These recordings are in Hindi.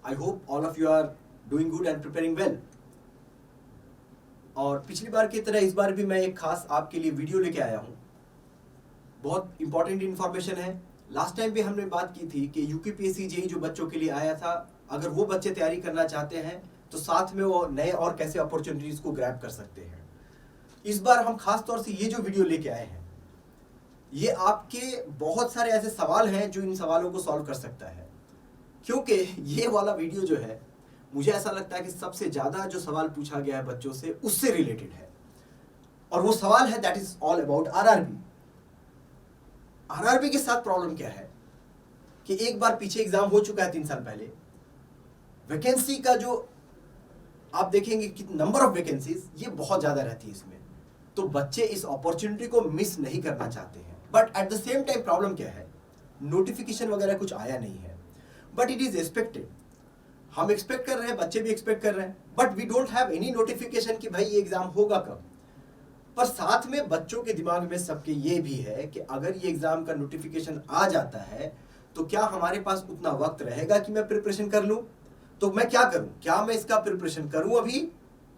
I hope all of you are doing good and preparing well. और पिछली बार की तरह इस बार भी मैं एक खास आपके लिए वीडियो लेके आया हूँ। बहुत इंपॉर्टेंट इन्फॉर्मेशन है। लास्ट टाइम भी हमने बात की थी कि यूपीपीएससी जेईई जो बच्चों के लिए आया था, अगर वो बच्चे तैयारी करना चाहते हैं तो साथ में वो नए और कैसे अपॉर्चुनिटीज को ग्रैब कर सकते हैं। इस बार हम खास तौर से ये जो वीडियो लेके आए हैं, ये आपके बहुत सारे ऐसे सवाल हैं जो इन सवालों को सॉल्व कर सकता है। क्योंकि ये वाला वीडियो जो है, मुझे ऐसा लगता है कि सबसे ज्यादा जो सवाल पूछा गया है बच्चों से उससे रिलेटेड है, और वो सवाल है that is all about RRB. RRB के साथ प्रॉब्लम क्या है कि एक बार पीछे एग्जाम हो चुका है 3 साल पहले। वैकेंसी का जो आप देखेंगे कि नंबर ऑफ वैकेंसीज ये बहुत ज्यादा रहती है इसमें, तो बच्चे इस अपॉर्चुनिटी को मिस नहीं करना चाहते हैं। But at the same time problem क्या है, नोटिफिकेशन वगैरह कुछ आया नहीं है, बट इट इज एक्सपेक्टेड। हम एक्सपेक्ट कर रहे हैं, बच्चे भी एक्सपेक्ट कर रहे हैं, but we don't have any notification कि भाई ये एग्जाम होगा कब। पर साथ में बच्चों के दिमाग में सबके ये भी है कि अगर ये एग्जाम का नोटिफिकेशन आ जाता है तो क्या हमारे पास उतना वक्त रहेगा कि मैं प्रिपरेशन कर लूं। तो मैं क्या करूं, क्या मैं इसका प्रिपरेशन करूं अभी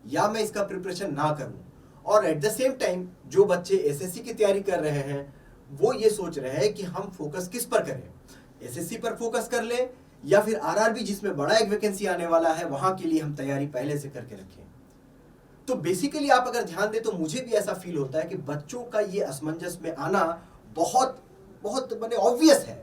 या मैं इसका प्रिपरेशन ना करूं। और एट द सेम टाइम जो बच्चे एसएससी की तैयारी कर रहे हैं वो ये सोच रहे हैं कि हम फोकस किस पर करें, एसएससी पर फोकस कर ले या फिर आरआरबी जिसमें बड़ा एक वैकेंसी आने वाला है वहां के लिए हम तैयारी पहले से करके रखें। तो बेसिकली आप अगर ध्यान दें तो मुझे भी ऐसा फील होता है कि बच्चों का ये असमंजस में आना बहुत बहुत मैंने ऑब्वियस है।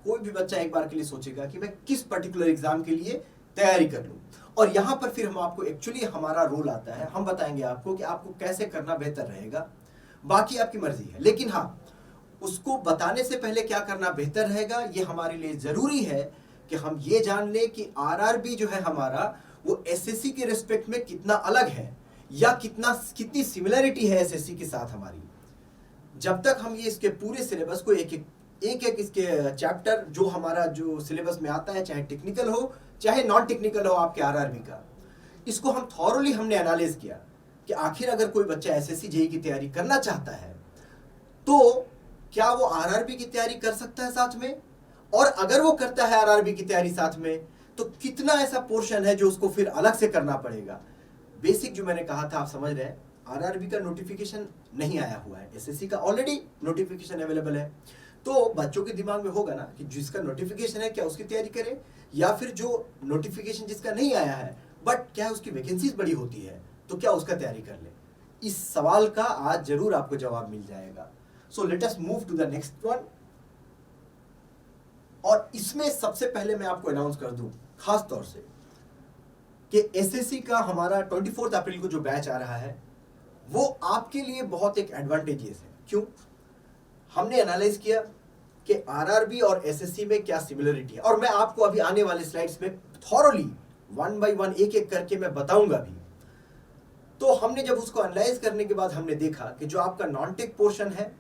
कोई भी बच्चा एक बार के लिए सोचेगा कि मैं किस पर्टिकुलर एग्जाम के लिए तैयारी कर लूं, और यहां पर फिर हम आपको एक्चुअली हमारा रोल आता है, हम बताएंगे आपको कि आपको कैसे करना बेहतर रहेगा। बाकी आपकी मर्जी है, लेकिन हाँ, उसको बताने से पहले क्या करना बेहतर रहेगा ये हमारे लिए जरूरी है कि हम ये जान लें कि आरआरबी जो है हमारा वो एसएससी के रिस्पेक्ट में कितना अलग है या कितनी सिमिलरिटी है एसएससी के साथ हमारी। जब तक हम ये इसके पूरे सिलेबस को एक एक इसके चैप्टर जो हमारा जो सिलेबस में आता है, चाहे टेक्निकल हो चाहे नॉन टेक्निकल हो आपके आरआरबी का, इसको हम थॉरली हमने एनालाइज किया कि आखिर अगर कोई बच्चा एसएससी जेईई की तैयारी करना चाहता है तो क्या वो आरआरबी की तैयारी कर सकता है साथ में, और अगर वो करता है आरआरबी की तैयारी साथ में तो कितना ऐसा पोर्शन है जो उसको फिर अलग से करना पड़ेगा। बेसिक जो मैंने कहा था आप समझ रहे हैं, आरआरबी का नोटिफिकेशन नहीं आया हुआ है, एसएससी का ऑलरेडी नोटिफिकेशन अवेलेबल है। तो बच्चों के दिमाग में होगा ना कि जिसका नोटिफिकेशन है क्या उसकी तैयारी करें, या फिर जो नोटिफिकेशन जिसका नहीं आया है बट क्या उसकी वैकेंसीज बड़ी होती है तो क्या उसका तैयारी कर ले। इस सवाल का आज जरूर आपको जवाब मिल जाएगा। So let us move to the next one. और इसमें सबसे पहले मैं आपको अनाउंस कर दूं खास तौर से कि एसएससी का हमारा 24 अप्रैल को जो बैच आ रहा है वो आपके लिए बहुत एक एडवांटेजियस है। क्यों? हमने एनालाइज किया कि आरआरबी और एसएससी में क्या सिमिलरिटी है, और मैं आपको अभी आने वाले स्लाइड्स में थॉरली 1 by 1 एक एक करके मैं बताऊंगा भी। तो हमने जब उसको एनालाइज करने के बाद हमने देखा कि जो आपका नॉन टेक पोर्शन है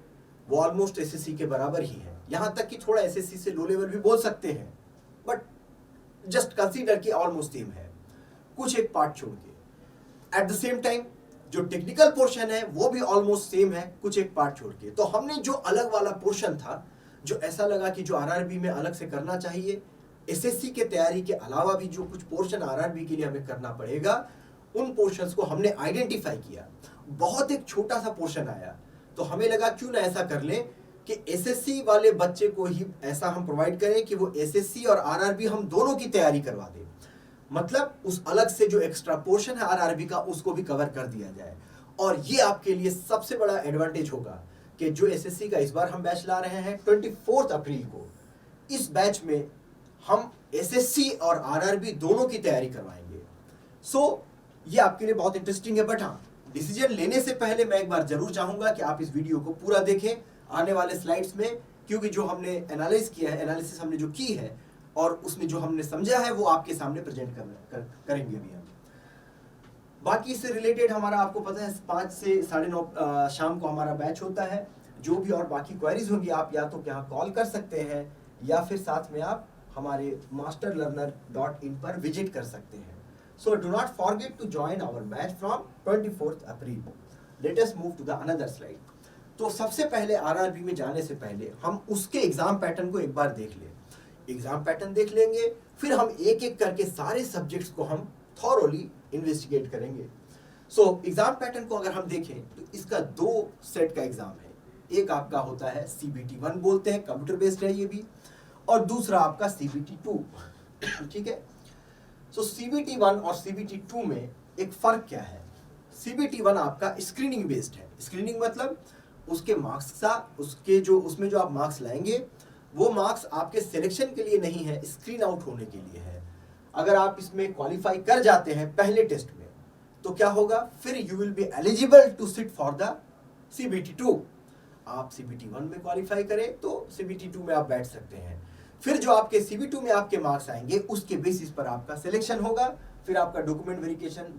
वो ऑलमोस्ट एसएससी के बराबर ही है, यहां तक कि थोड़ा एसएससी से लो लेवल भी बोल सकते हैं, बट जस्ट कंसीडर कि ऑलमोस्ट सेम है कुछ एक पार्ट छोड़ के। एट द सेम टाइम जो टेक्निकल पोर्शन है वो भी ऑलमोस्ट सेम है कुछ एक पार्ट छोड़ के। तो हमने जो अलग वाला पोर्शन था, जो ऐसा लगा कि जो आरआरबी में अलग से करना चाहिए, एसएससी के तैयारी के अलावा भी जो कुछ पोर्शन आरआरबी के लिए हमें करना पड़ेगा, उन पोर्शंस को हमने आइडेंटिफाई किया। बहुत एक छोटा सा पोर्शन आया तो हमें लगा क्यों ना ऐसा कर ले कि एसएससी वाले बच्चे को ही ऐसा हम प्रोवाइड करें कि वो एसएससी और आरआरबी हम दोनों की तैयारी करवा दे। मतलब उस अलग से जो एक्स्ट्रा पोर्शन है आरआरबी का उसको भी कवर कर दिया जाए। और ये आपके लिए सबसे बड़ा एडवांटेज होगा कि जो एसएससी का इस बार हम बैच ला रहे हैं 24 अप्रैल को, इस बैच में हम एसएससी और आरआरबी दोनों की तैयारी करवाएंगे। सो ये आपके लिए बहुत इंटरेस्टिंग है। बट हाँ, डिसीजन लेने से पहले मैं एक बार जरूर चाहूंगा कि आप इस वीडियो को पूरा देखें आने वाले स्लाइड्स में, क्योंकि जो हमने एनालाइज किया है, एनालिसिस हमने जो की है और उसमें जो हमने समझा है वो आपके सामने प्रेजेंट करेंगे अभी हम। बाकी इससे रिलेटेड हमारा आपको पता है 5 से 9:30 शाम को हमारा बैच होता है। जो भी और बाकी क्वेरीज होंगी आप या तो यहाँ कॉल कर सकते हैं या फिर साथ में आप हमारे masterlearner.in पर विजिट कर सकते हैं। So do not forget to join our batch from 24th April. Let us move to the another slide. तो सबसे पहले आरआरबी में जाने से पहले हम उसके एग्जाम पैटर्न को एक बार देख लें। एग्जाम पैटर्न देख लेंगे, फिर हम एक एक करके सारे सब्जेक्ट्स को हम थॉरोली इन्वेस्टिगेट करेंगे। सो एग्जाम पैटर्न को अगर हम देखें तो इसका 2 सेट का एग्जाम है। एक आपका होता है CBT 1 बोलते हैं, कंप्यूटर बेस्ड है ये भी, और दूसरा आपका CBT 2। ठीक है, सो CBT 1 और CBT 2 में एक फर्क क्या है? CBT 1 आपका स्क्रीनिंग बेस्ड है। स्क्रीनिंग मतलब उसके मार्क्स का, उसमें जो आप मार्क्स लाएंगे वो मार्क्स आपके सिलेक्शन के लिए नहीं है, स्क्रीन आउट होने के लिए है। अगर आप इसमें क्वालिफाई कर जाते हैं पहले टेस्ट में तो क्या होगा, फिर you will be eligible to sit for the CBT 2। आप CBT 1 में क्वालिफाई करें तो CBT 2 में आप बैठ सकते हैं। फिर जो आपके CBT 2 में आपके मार्क्स आएंगे उसके बेसिस पर आपका सिलेक्शन होगा, फिर आपका document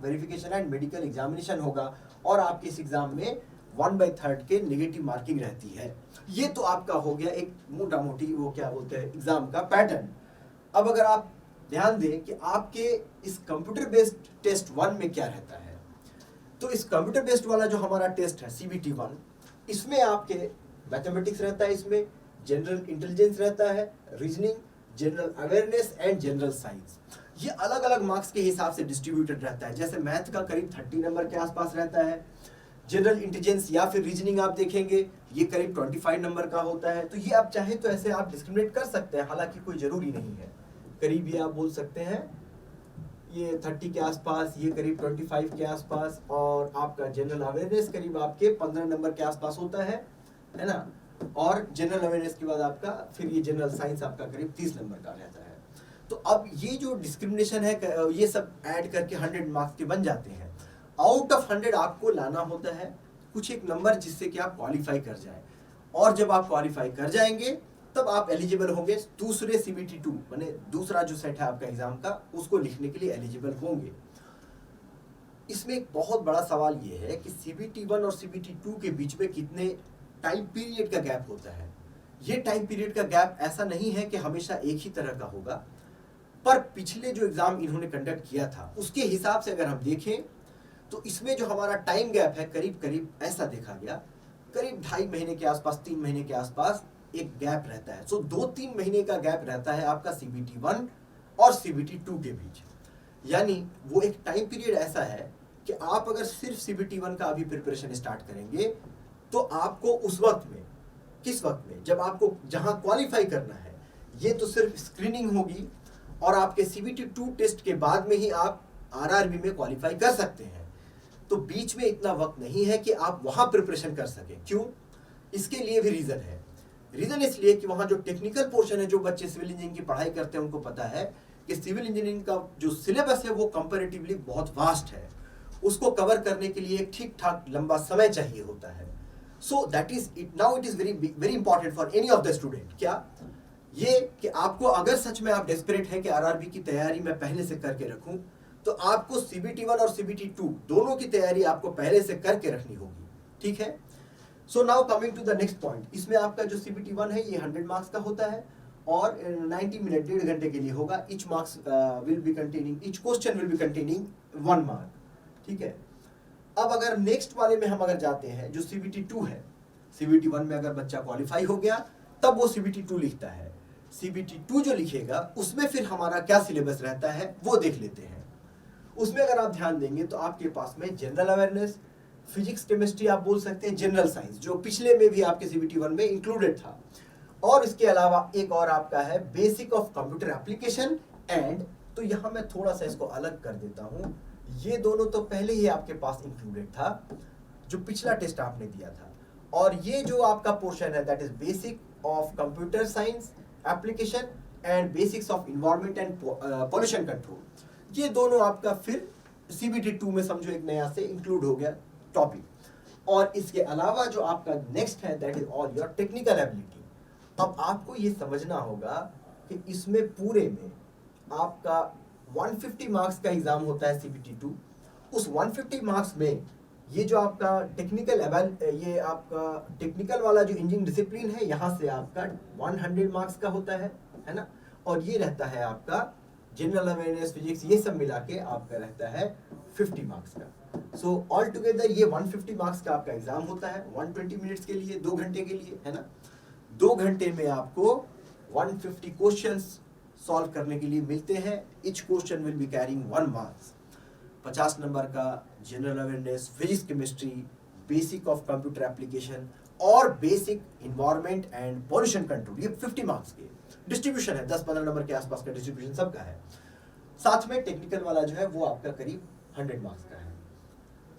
verification and medical examination होगा, और आपके इस एग्जाम में 1/3 के नेगेटिव मार्किंग रहती है। ये तो आपका हो गया एक मोटा मोटी वो क्या बोलते हैं एग्जाम का पैटर्न। अब अगर आप ध्यान दें कि आपके इस कंप्यूटर बेस्ड टेस्ट 1 में क्या रहता है, तो इस कंप्यूटर बेस्ड वाला जो हमारा टेस्ट है CBT 1, इसमें आपके मैथमेटिक्स रहता है, इसमें जनरल इंटेलिजेंस रहता है, reasoning, general awareness and general science. ये अलग अलग मार्क्स के हिसाब से डिस्ट्रीब्यूटेड रहता है। जैसे मैथ का करीब 30 नंबर के आसपास रहता है, जनरल इंटेलिजेंस या फिर रीजनिंग आप देखेंगे ये करीब 25 नंबर का होता है। तो ये आप चाहे तो ऐसे आप डिस्क्रिमिनेट कर सकते हैं, हालांकि कोई जरूरी नहीं है। करीब ये आप बोल सकते हैं ये 30 के आसपास, ये करीब 25 के आसपास, और आपका जनरल अवेयरनेस करीब आपके 15 नंबर के आसपास होता है ना। और जनरल अवेयरनेस के बाद आपका फिर ये जनरल साइंस आपका करीब 30 नंबर का रहता है। तो अब ये जो डिस्क्रिमिनेशन है ये सब ऐड करके 100 मार्क्स के बन जाते हैं। आउट ऑफ 100 आपको लाना होता है कुछ एक नंबर जिससे कि आप क्वालिफाई कर जाए, और जब आप क्वालिफाई कर जाएंगे तब आप एलिजिबल होंगे दूसरे CBT 2 माने दूसरा जो सेट है आपका एग्जाम का, उसको लिखने के लिए एलिजिबल होंगे। इसमें एक बहुत बड़ा सवाल ये है कि CBT 1 और CBT 2 के बीच में कितने टाइम पीरियड का गैप होता है। ये टाइम पीरियड का गैप ऐसा नहीं है कि हमेशा एक ही तरह का होगा, पर पिछले जो एग्जाम इन्होंने कंडक्ट किया था उसके हिसाब से अगर हम देखें तो इसमें जो हमारा टाइम गैप है करीब करीब ऐसा देखा गया, करीब 2.5 महीने के आसपास, 3 महीने के आसपास एक गैप रहता है। सो 2-3 महीने का गैप रहता है आपका CBT 1 और CBT 2 के बीच। यानी वो एक टाइम पीरियड ऐसा है कि आप अगर सिर्फ CBT 1 का अभी प्रिपरेशन स्टार्ट करेंगे तो आपको उस वक्त में, किस वक्त में, जब आपको जहां क्वालिफाई करना है, ये तो सिर्फ स्क्रीनिंग होगी, और आपके CBT 2 टेस्ट के बाद में ही आप RRB में क्वालिफाई कर सकते हैं। तो बीच में इतना वक्त नहीं है कि आप वहां प्रिपरेशन कर सकें। क्यों? इसके लिए भी रीजन है। रीजन इसलिए कि वहां जो टेक्निकल पोर्शन है, जो बच्चे सिविल इंजीनियरिंग की पढ़ाई करते हैं उनको पता है कि सिविल इंजीनियरिंग का जो सिलेबस है वो कंपैरेटिवली बहुत वास्ट है। उसको कवर करने के लिए ठीक ठाक लंबा समय चाहिए होता है। सो that is it. Now it is very important for any of the student. क्या ये कि आपको अगर सच में आप डेस्परेट हैं कि RRB की तैयारी मैं पहले से करके रखूं, तो आपको CBT 1 और CBT 2 दोनों की तैयारी आपको पहले से करके रखनी होगी। ठीक है, so now coming to the next point. इसमें आपका जो CBT 1 है ये 100 मार्क्स का होता है और 90 मिनट, 1.5 घंटे के लिए होगा। Each question will B containing 1 mark. ठीक है, अब अगर नेक्स्ट वाले में हम अगर जाते हैं जो CBT 2 है, CBT 1 में अगर बच्चा क्वालिफाई हो गया तब वो CBT 2 लिखता है। CBT 2 जो लिखेगा उसमें फिर हमारा क्या सिलेबस रहता है वो देख लेते हैं। उसमें अगर आप ध्यान देंगे तो आपके पास में जनरल अवेयरनेस, फिजिक्स, केमिस्ट्री आप बोल सकते हैं, जनरल साइंस जो पिछले में भी आपके CBT 1 में इंक्लूडेड था, और इसके अलावा एक और आपका है basic of computer application and, तो यहां मैं थोड़ा सा इसको अलग कर देता हूं। ये दोनों तो पहले ही आपके पास इंक्लूडेड था जो पिछला टेस्ट आपने दिया था, और ये जो आपका पोर्शन है that is basic of computer science application and basics of environment and pollution control, ये दोनों आपका फिर CBT 2 में समझो एक नया से इंक्लूड हो गया टॉपिक। और इसके अलावा जो आपका नेक्स्ट है that is all your technical ability. अब आपको ये समझना होगा कि इसमें पूरे में आपका 150 मार्क्स का एग्जाम होता है CBT 2। उस 150 मार्क्स में ये जो आपका ये आपका टेक्निकल वाला जो इंजीनियरिंग डिसिप्लिन है यहाँ से आपका 100 मार्क्स का होता है ना, और ये रहता है आपका जनरल अवेयरनेस, फिजिक्स, ये सब मिला के आपका रहता है 50 मार्क्स का। सो ऑल टुगेदर ये 150 मार्क्स का आपका एग्जाम होता है 120 मिनट्स के लिए, 2 घंटे के लिए, है ना। 2 घंटे में आपको 150 क्वेश्चंस सॉल्व करने के लिए मिलते हैं। Each question will be carrying 1 marks. 50 number का general awareness, physics chemistry, basic of computer application और basic environment and pollution control, ये 50 मार्क्स के डिस्ट्रीब्यूशन है। 10-15 नंबर के आसपास का डिस्ट्रीब्यूशन सबका है। साथ में टेक्निकल वाला जो है वो आपका करीब 100 मार्क्स का है।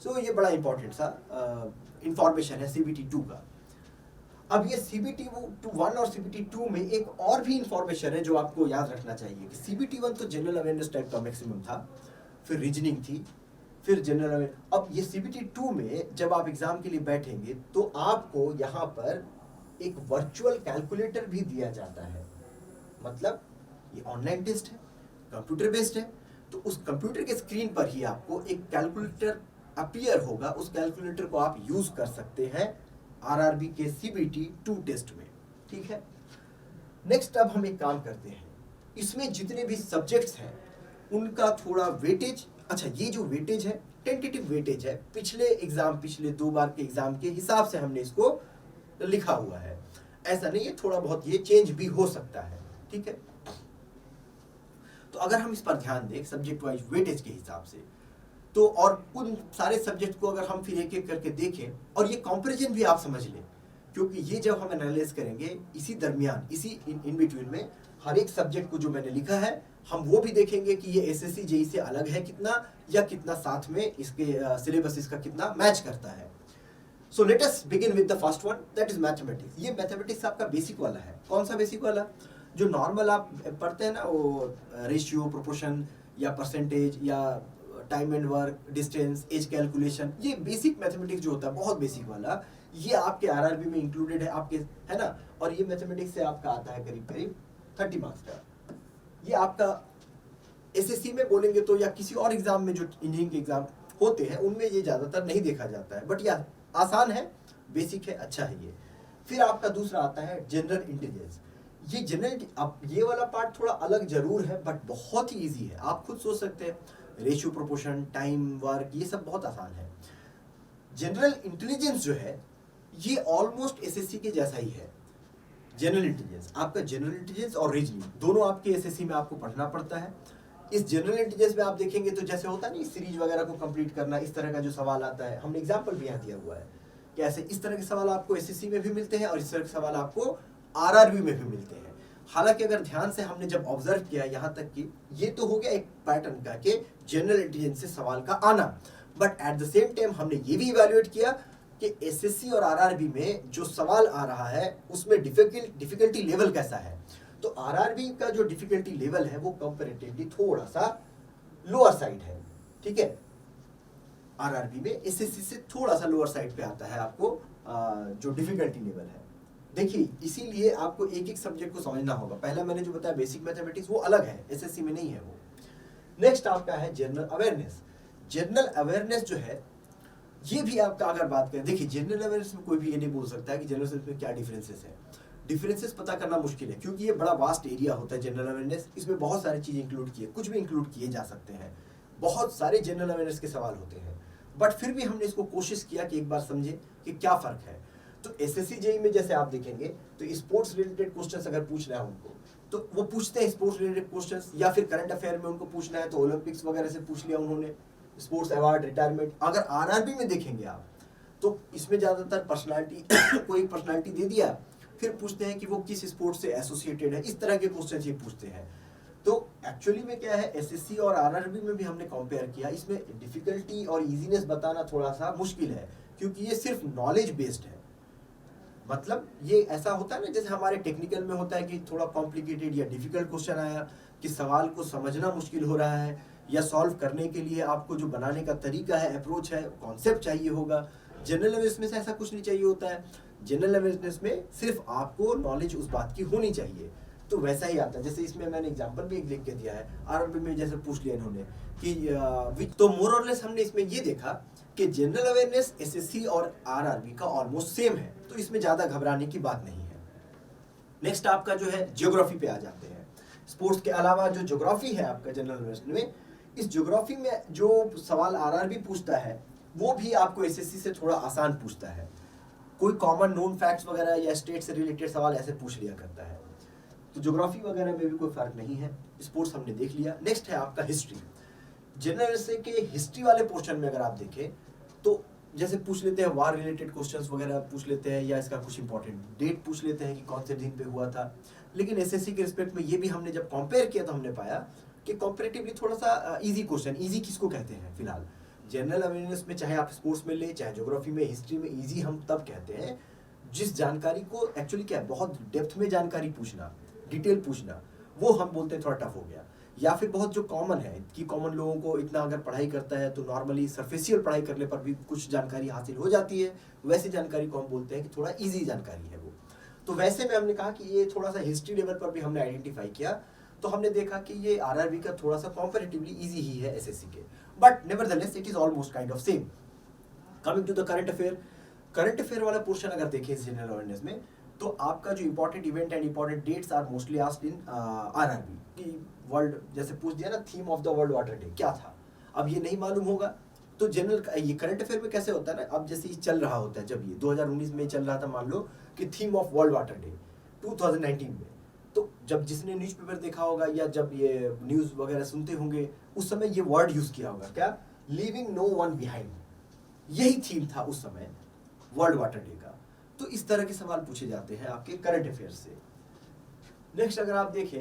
सो ये बड़ा इंपॉर्टेंट सा इंफॉर्मेशन है CBT 2 का। अब ये CBT 1 और CBT 2 में एक और भी इंफॉर्मेशन है जो आपको याद रखना चाहिए कि CBT 1 तो जनरल अवेयरनेस टाइप का मैक्सिमम था, फिर रीजनिंग थी, फिर जनरल अवेयरनेस। अब ये CBT 2 में जब आप एग्जाम के लिए बैठेंगे तो आपको यहाँ पर एक वर्चुअल कैलकुलेटर भी दिया जाता है। मतलब ये ऑनलाइन टेस्ट है, कंप्यूटर बेस्ड है, तो उस कंप्यूटर के स्क्रीन पर ही आपको एक कैलकुलेटर अपीयर होगा। उस कैलकुलेटर को आप यूज कर सकते हैं RRB के CBT 2 टेस्ट में। ठीक है, नेक्स्ट अब हम एक काम करते हैं, इसमें जितने भी सब्जेक्ट्स हैं उनका थोड़ा वेटेज, अच्छा ये जो वेटेज है टेंटेटिव वेटेज है, पिछले 2 बार के एग्जाम के हिसाब से हमने इसको लिखा हुआ है। ऐसा नहीं है, थोड़ा बहुत ये चेंज भी हो सकता है। ठीक है, तो अगर हम इस पर ध्यान दें सब्जेक्ट वाइज वेटेज के हिसाब से, तो और उन सारे सब्जेक्ट को अगर हम फिर एक एक करके देखें और ये कंपैरिजन भी आप समझ लें, क्योंकि ये जब हम एनालाइज करेंगे इसी दरमियान, इसी इन बिटवीन में हर एक सब्जेक्ट को जो मैंने लिखा है हम वो भी देखेंगे कि ये SSC JEE से अलग है कितना, या कितना साथ में इसके सिलेबस इसका कितना मैच करता है। सो let us begin with the first one, that is mathematics. ये मैथमेटिक्स आपका बेसिक वाला है। कौन सा बेसिक वाला? जो नॉर्मल आप पढ़ते हैं ना, वो रेशियो, प्रोपोर्शन या परसेंटेज या time and work, distance, as calculation, ये बेसिक मैथमेटिक्स जो होता है बहुत बेसिक वाला, ये आपके RRB में इंक्लूडेड है आपके, है ना। और ये मैथमेटिक्स से आपका आता है करीब करीब 30 मार्क्स का। ये आपका SSC में बोलेंगे तो या किसी और एग्जाम में जो इंजीनियरिंग के एग्जाम होते हैं उनमें ये ज्यादातर नहीं देखा जाता है, बट यह आसान है, बेसिक है, अच्छा है ये। फिर आपका दूसरा आता है जनरल इंटेलिजेंस। ये जनरल, अब ये वाला पार्ट थोड़ा अलग जरूर है बट बहुत ही इजी है। आप खुद सोच सकते हैं, रेशियो, प्रोपोर्शन, टाइम, वर्क, ये सब बहुत आसान है। जनरल इंटेलिजेंस जो है ये ऑलमोस्ट SSC के जैसा ही है। जनरल इंटेलिजेंस, आपका जनरल इंटेलिजेंस और रीजनिंग दोनों आपके SSC में आपको पढ़ना पड़ता है। इस जनरल इंटेलिजेंस में आप देखेंगे तो जैसे होता नहीं सीरीज वगैरह को कंप्लीट करना, इस तरह का जो सवाल आता है, हमने एग्जांपल भी यहाँ दिया हुआ है कि ऐसे इस तरह के सवाल आपको SSC में भी मिलते हैं और इस तरह के सवाल आपको RRB में भी मिलते हैं। हालांकि अगर ध्यान से हमने जब ऑब्जर्व किया यहाँ तक कि ये तो हो गया एक पैटर्न का कि जनरल इंटेलिजेंस से सवाल का आना, but at the same time हमने ये भी इवैल्यूएट किया कि SSC और RRB में जो सवाल आ रहा है उसमें डिफिकल्टी लेवल कैसा है। तो RRB का जो डिफिकल्टी लेवल है वो कंपैरेटिवली थोड़ा सा लोअर साइड है। ठीक है, RRB में SSC से थोड़ा सा लोअर साइड पे आता है आपको जो डिफिकल्टी लेवल है। देखिए, इसीलिए आपको एक एक सब्जेक्ट को समझना होगा। पहला मैंने जो बताया बेसिक मैथमेटिक्स वो अलग है, SSC में नहीं है वो। नेक्स्ट आपका है जनरल अवेयरनेस। जनरल अवेयरनेस जो है ये भी आपका अगर बात करें, देखिए जनरल अवेयरनेस में कोई भी ये नहीं बोल सकता है कि जनरल अवेयरनेस में क्या डिफरेंसेस है। डिफरेंसेस पता करना मुश्किल है क्योंकि ये बड़ा वास्ट एरिया होता है जनरल अवेयरनेस। इसमें बहुत सारी चीज़ इंक्लूड किए, कुछ भी इंक्लूड किए जा सकते हैं। बहुत सारे जनरल अवेयरनेस के सवाल होते हैं, बट फिर भी हमने इसको कोशिश किया कि एक बार समझे कि क्या फ़र्क है। तो SSC JEE में जैसे आप देखेंगे तो स्पोर्ट्स रिलेटेड क्वेश्चंस अगर पूछना है उनको तो वो पूछते हैं स्पोर्ट्स रिलेटेड क्वेश्चंस, या फिर करंट अफेयर में उनको पूछना है तो ओलंपिक्स वगैरह से पूछ लिया उन्होंने, स्पोर्ट्स अवार्ड, रिटायरमेंट। अगर RRB में देखेंगे आप तो इसमें ज़्यादातर पर्सनालिटी कोई पर्सनालिटी दे दिया, फिर पूछते हैं कि वो किस स्पोर्ट्स से एसोसिएटेड है, इस तरह के क्वेश्चन ये पूछते हैं। तो एक्चुअली में क्या है, SSC और RRB में भी हमने कंपेयर किया, इसमें डिफिकल्टी और इजीनेस बताना थोड़ा सा मुश्किल है क्योंकि ये सिर्फ नॉलेज बेस्ड है। मतलब ये ऐसा होता है ना जैसे हमारे टेक्निकल में होता है कि थोड़ा कॉम्प्लिकेटेड या डिफिकल्ट क्वेश्चन आया कि सवाल को समझना मुश्किल हो रहा है या सॉल्व करने के लिए आपको जो बनाने का तरीका है, अप्रोच है, कॉन्सेप्ट चाहिए होगा। जनरल अवेयरनेस में ऐसा कुछ नहीं चाहिए होता है। जनरल अवेयरनेस में सिर्फ आपको नॉलेज उस बात की होनी चाहिए, तो वैसा ही आता है। जैसे इसमें मैंने एग्जांपल भी एक लिख के दिया है, RRB में जैसे पूछ लिया इन्होंने कि तो मोर और लेस हमने इसमें ये देखा कि जनरल अवेयरनेस SSC और RRB का ऑलमोस्ट सेम है, तो इसमें ज़्यादा घबराने की बात नहीं है। नेक्स्ट आपका जो है ज्योग्राफी पे आ जाते हैं। स्पोर्ट्स के अलावा जो ज्योग्राफी है आपका जनरल अवेयरनेस में, इस ज्योग्राफी में जो सवाल RRB पूछता है वो भी आपको SSC से थोड़ा आसान पूछता है। कोई कॉमन नोन फैक्ट्स वगैरह या स्टेट से रिलेटेड सवाल ऐसे पूछ लिया करता है। तो ज्योग्राफी वगैरह में भी कोई फर्क नहीं है। स्पोर्ट्स हमने देख लिया। नेक्स्ट है आपका हिस्ट्री। जनरल से के हिस्ट्री वाले पोर्शन में अगर आप देखें तो जैसे पूछ लेते हैं वार रिलेटेड क्वेश्चंस वगैरह पूछ लेते हैं, या इसका कुछ इंपॉर्टेंट डेट पूछ लेते हैं कि कौन से दिन पे हुआ था। लेकिन एसएससी के रिस्पेक्ट में ये भी हमने जब कंपेयर किया तो हमने पाया कि कंपैरेटिवली थोड़ा सा इजी क्वेश्चन, इजी किसको कहते हैं फिलहाल जनरल अवेयरनेस में, चाहे आप स्पोर्ट्स में ले चाहे ज्योग्राफी में, हिस्ट्री में, इजी हम तब कहते हैं जिस जानकारी को एक्चुअली क्या है बहुत डेप्थ में जानकारी पूछना, डिटेल पूछना, वो हम बोलते हैं थोड़ा टफ हो गया। या फिर बहुत जो कॉमन है कि कॉमन लोगों को इतना अगर पढ़ाई करता है तो नॉर्मली सरफेशियल पढ़ाई करने पर भी कुछ जानकारी हासिल हो जाती है, वैसी जानकारी को हम बोलते हैं कि थोड़ा इजी जानकारी है वो। तो वैसे में हमने कहा कि ये थोड़ा सा हिस्ट्री लेवल पर भी हमने आइडेंटिफाई किया, तो हमने देखा कि ये आरआरबी का थोड़ा सा कंपैरेटिवली इजी ही है एसएससी के, but nevertheless it is almost kind of same. Coming to the current affair, current affair वाला पोर्शन अगर देखें इस जनरल अवेयरनेस में, तो आपका जो important event and important dates are mostly asked in RRB की वर्ल्ड, जैसे पूछ दिया ना theme of the world water day क्या था, अब ये नहीं मालूम होगा तो जनरल ये करंट अफेयर में कैसे होता है ना, अब जैसे चल रहा होता है, जब ये 2019 में चल रहा था मान लो कि theme of world water day 2019 में, तो जब जिसने न्यूज़पेपर देखा होगा या जब ये न्यूज़ वगैरह सुनते होंगे उस समय ये वर्ड यूज किया होगा, क्या, लीविंग नो वन बिहाइंड, यही थीम था उस समय वर्ल्ड वाटर डे का। तो इस तरह के सवाल पूछे जाते हैं आपके करंट अफेयर से। नेक्स्ट अगर आप देखें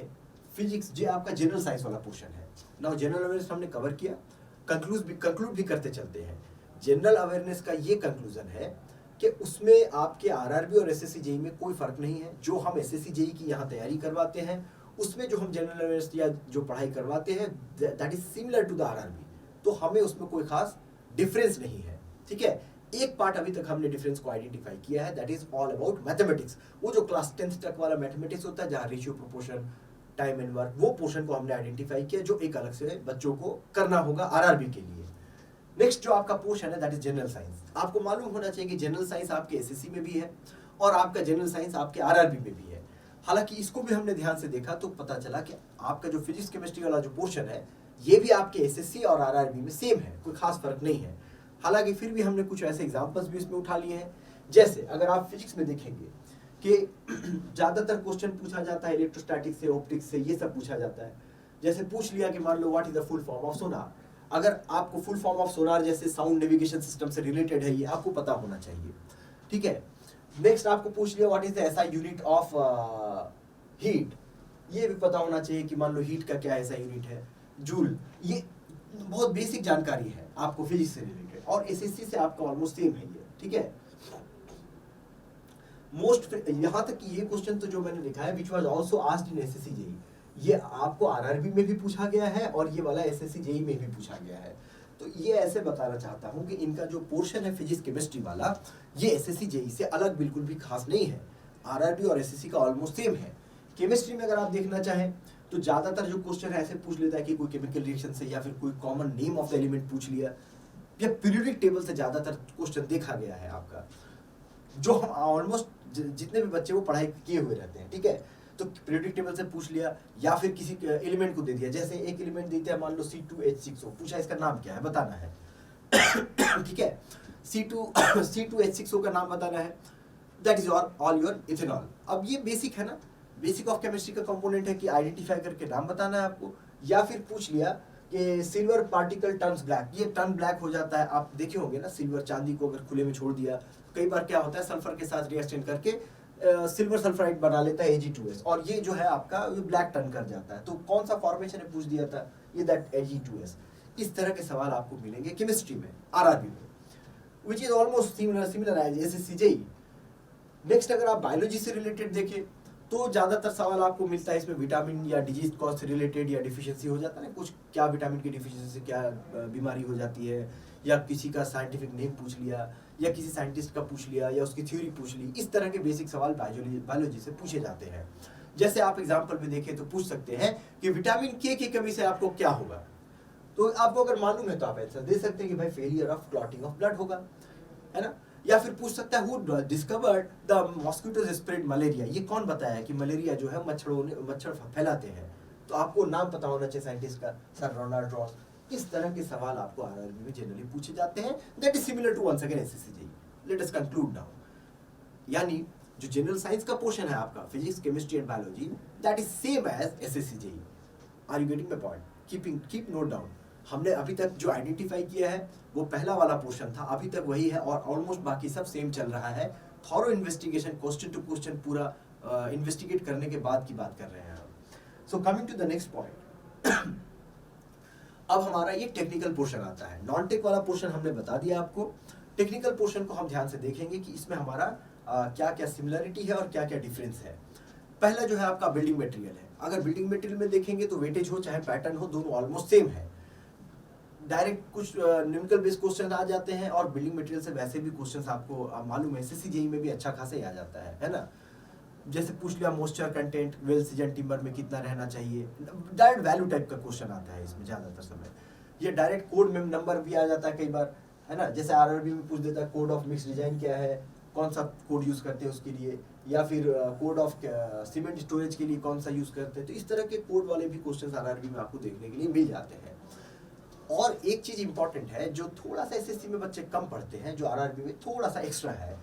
फिजिक्स, जो आपका जनरल साइंस वाला पोर्शन है। नाउ जनरल अवेयरनेस हमने कवर किया, कंक्लूड भी करते चलते हैं। जनरल अवेयरनेस का ये कंक्लूजन है कि उसमें आपके आरआरबी और एसएससी जेईई में कोई फर्क नहीं है। जो हम एसएससी जेईई की यहाँ तैयारी करवाते हैं उसमें जो हम जनरल अवेयरनेस या जो पढ़ाई करवाते हैं that is similar to the RRB, तो हमें उसमें कोई खास डिफरेंस नहीं है। ठीक है, एक पार्ट अभी तक हमने डिफरेंस को आइडेंटिफाई किया है, that is all about mathematics. वो जो क्लास 10th तक वाला मैथमेटिक्स होता है जहाँ ratio, proportion, time and work, वो पोर्शन को हमने आइडेंटिफाई किया जो एक अलग से बच्चों को करना होगा आरआरबी के लिए। नेक्स्ट जो आपका पोर्शन है दैट इज जनरल साइंस। आपको मालूम होना चाहिए कि जनरल साइंस आपके एसएससी में भी है और आपका जनरल साइंस आपके आरआरबी में भी है। हालांकि इसको भी हमने ध्यान से देखा तो पता चला कि आपका जो फिजिक्स केमिस्ट्री वाला जो पोर्शन है ये भी आपके एसएससी और आरआरबी में सेम है, कोई खास फर्क नहीं है। हालांकि फिर भी हमने कुछ ऐसे एग्जांपल्स भी इसमें उठा लिए हैं, जैसे अगर आप फिजिक्स में देखेंगे कि ज्यादातर क्वेश्चन पूछा जाता है इलेक्ट्रोस्टैटिक्स से, ऑप्टिक्स से, ये सब पूछा जाता है। जैसे पूछ लिया कि मान लो what is the full form of sonar, अगर आपको फुल फॉर्म ऑफ सोनार जैसे साउंड नेविगेशन सिस्टम से रिलेटेड है ये आपको पता होना चाहिए। ठीक है, नेक्स्ट आपको पूछ लिया what is the SI unit of heat, ये भी पता होना चाहिए कि मान लो हीट का क्या ऐसा यूनिट है, जूल। ये बहुत बेसिक जानकारी है आपको फिजिक्स से रिलेटेड और एसएससी से आपका ऑलमोस्ट सेम है ये। ठीक है, मोस्ट यहाँ तक कि ये क्वेश्चन तो जो मैंने लिखा है which was also asked in SSC JEE, ये आपको आरआरबी में भी पूछा गया है और ये वाला एसएससी जेईई में भी पूछा गया है। तो ये ऐसे बताना चाहता हूँ कि इनका जो पोर्शन है फिजिक्स केमिस्ट्री वाला ये एसएससी जेईई से अलग बिल्कुल भी खास नहीं है, आरआरबी और एसएससी का ऑलमोस्ट सेम है। केमिस्ट्री में अगर आप देखना चाहें तो ज्यादातर जो क्वेश्चन है ऐसे पूछ लेता है कि कोई केमिकल रिएक्शन से या फिर कोई common name of the element पूछ लिया, या पीरियोडिक टेबल से ज्यादातर क्वेश्चन देखा गया है आपका, जो हम ऑलमोस्ट जितने भी बच्चे वो पढ़ाई किए हुए रहते हैं। ठीक है, तो पीरियोडिक टेबल से पूछ लिया या फिर किसी एलिमेंट को दे दिया, जैसे एक एलिमेंट देते हैं मान लो C2H6O, पूछा इसका नाम क्या है बताना है। ठीक है, C2H6O का नाम बताना है, that is all your ethanol. अब ये बेसिक है ना, बेसिक ऑफ केमिस्ट्री का कंपोनेंट है कि आइडेंटिफाई करके नाम बताना है आपको। या फिर पूछ लिया कि सिल्वर पार्टिकल टर्न्स ब्लैक, ये टर्न ब्लैक हो जाता है, आप देखे होंगे ना सिल्वर चांदी को अगर खुले में छोड़ दिया कई बार क्या होता है सल्फर के साथ रिएक्शन करके सिल्वर सल्फराइड बना लेता है Ag2S और ये जो है आपका ये ब्लैक टर्न कर जाता है। तो कौन सा फॉर्मेशन है पूछ दिया था, ये दैट Ag2S। इस तरह के सवाल आपको मिलेंगे केमिस्ट्री में आरआरबी में, which is almost similar as SSC JEE. Next अगर आप बायोलॉजी से रिलेटेड देखें तो ज्यादातर सवाल आपको मिलता है इसमें विटामिन या डिजीज कॉज से रिलेटेड या डिफिशियंसी हो जाता है ना, कुछ क्या विटामिन की डिफिशियंसी से क्या बीमारी हो जाती है, या किसी का साइंटिफिक नेम पूछ लिया या किसी साइंटिस्ट का पूछ लिया या उसकी थ्योरी पूछ ली। इस तरह के बेसिक सवाल बायोलॉजी से पूछे जाते हैं। जैसे आप एग्जाम्पल में देखें तो पूछ सकते हैं कि विटामिन के की कमी से आपको क्या होगा, तो आपको अगर मालूम है तो आप आंसर दे सकते हैं कि भाई failure of clotting of blood होगा, है ना। या फिर पूछ सकता है who discovered the mosquitoes spread malaria, ये कौन बताया है कि मलेरिया जो है मच्छर फैलाते हैं, तो आपको नाम पता होना चाहिए साइंटिस्ट का, सर रोनाल्ड रॉस। इस तरह के सवाल आपको आरआरबी में जनरली पूछे जाते हैं, that is similar to once again SSC JEE. Let us conclude now, यानी जो जनरल साइंस का पोर्शन है आपका physics chemistry and biology, that is same as SSC JEE. Are you getting my point? Keep note down. हमने अभी तक जो आइडेंटिफाई किया है वो पहला वाला पोर्शन था, अभी तक वही है, और ऑलमोस्ट बाकी सब सेम चल रहा है। Thorough investigation, question to question पूरा इन्वेस्टिगेट करने के बाद की बात कर रहे हैं हम। So coming to the next point, अब हमारा ये टेक्निकल पोर्शन आता है। नॉन टेक वाला पोर्शन हमने बता दिया आपको। टेक्निकल पोर्शन को हम ध्यान से देखेंगे कि इसमें हमारा क्या क्या सिमिलरिटी है और क्या क्या डिफरेंस है। पहला जो है आपका बिल्डिंग मटेरियल है। अगर बिल्डिंग मटेरियल में देखेंगे तो वेटेज हो चाहे पैटर्न हो, दोनों ऑलमोस्ट सेम है। डायरेक्ट कुछ न्यूमेरिकल बेस्ड क्वेश्चन आ जाते हैं, और बिल्डिंग मटेरियल से वैसे भी क्वेश्चंस आपको मालूम है एसएससी जेईई में भी अच्छा खासा ही आ जाता है ना। जैसे पूछ लिया moisture content well season timber में कितना रहना चाहिए, डायरेक्ट वैल्यू टाइप का क्वेश्चन आता है इसमें ज़्यादातर समय। ये डायरेक्ट कोड में नंबर भी आ जाता है कई बार, है ना। जैसे आरआरबी में पूछ देता है कोड ऑफ मिक्स डिजाइन क्या है, कौन सा कोड यूज़ करते हैं उसके लिए, या फिर कोड ऑफ सीमेंट स्टोरेज के लिए कौन सा यूज़ करते हैं। तो इस तरह के कोड वाले भी क्वेश्चन आरआरबी में आपको देखने के लिए मिल जाते हैं। और एक चीज़ इंपॉर्टेंट है जो थोड़ा सा एसएससी में बच्चे कम पढ़ते हैं, जो आरआरबी में थोड़ा सा एक्स्ट्रा है,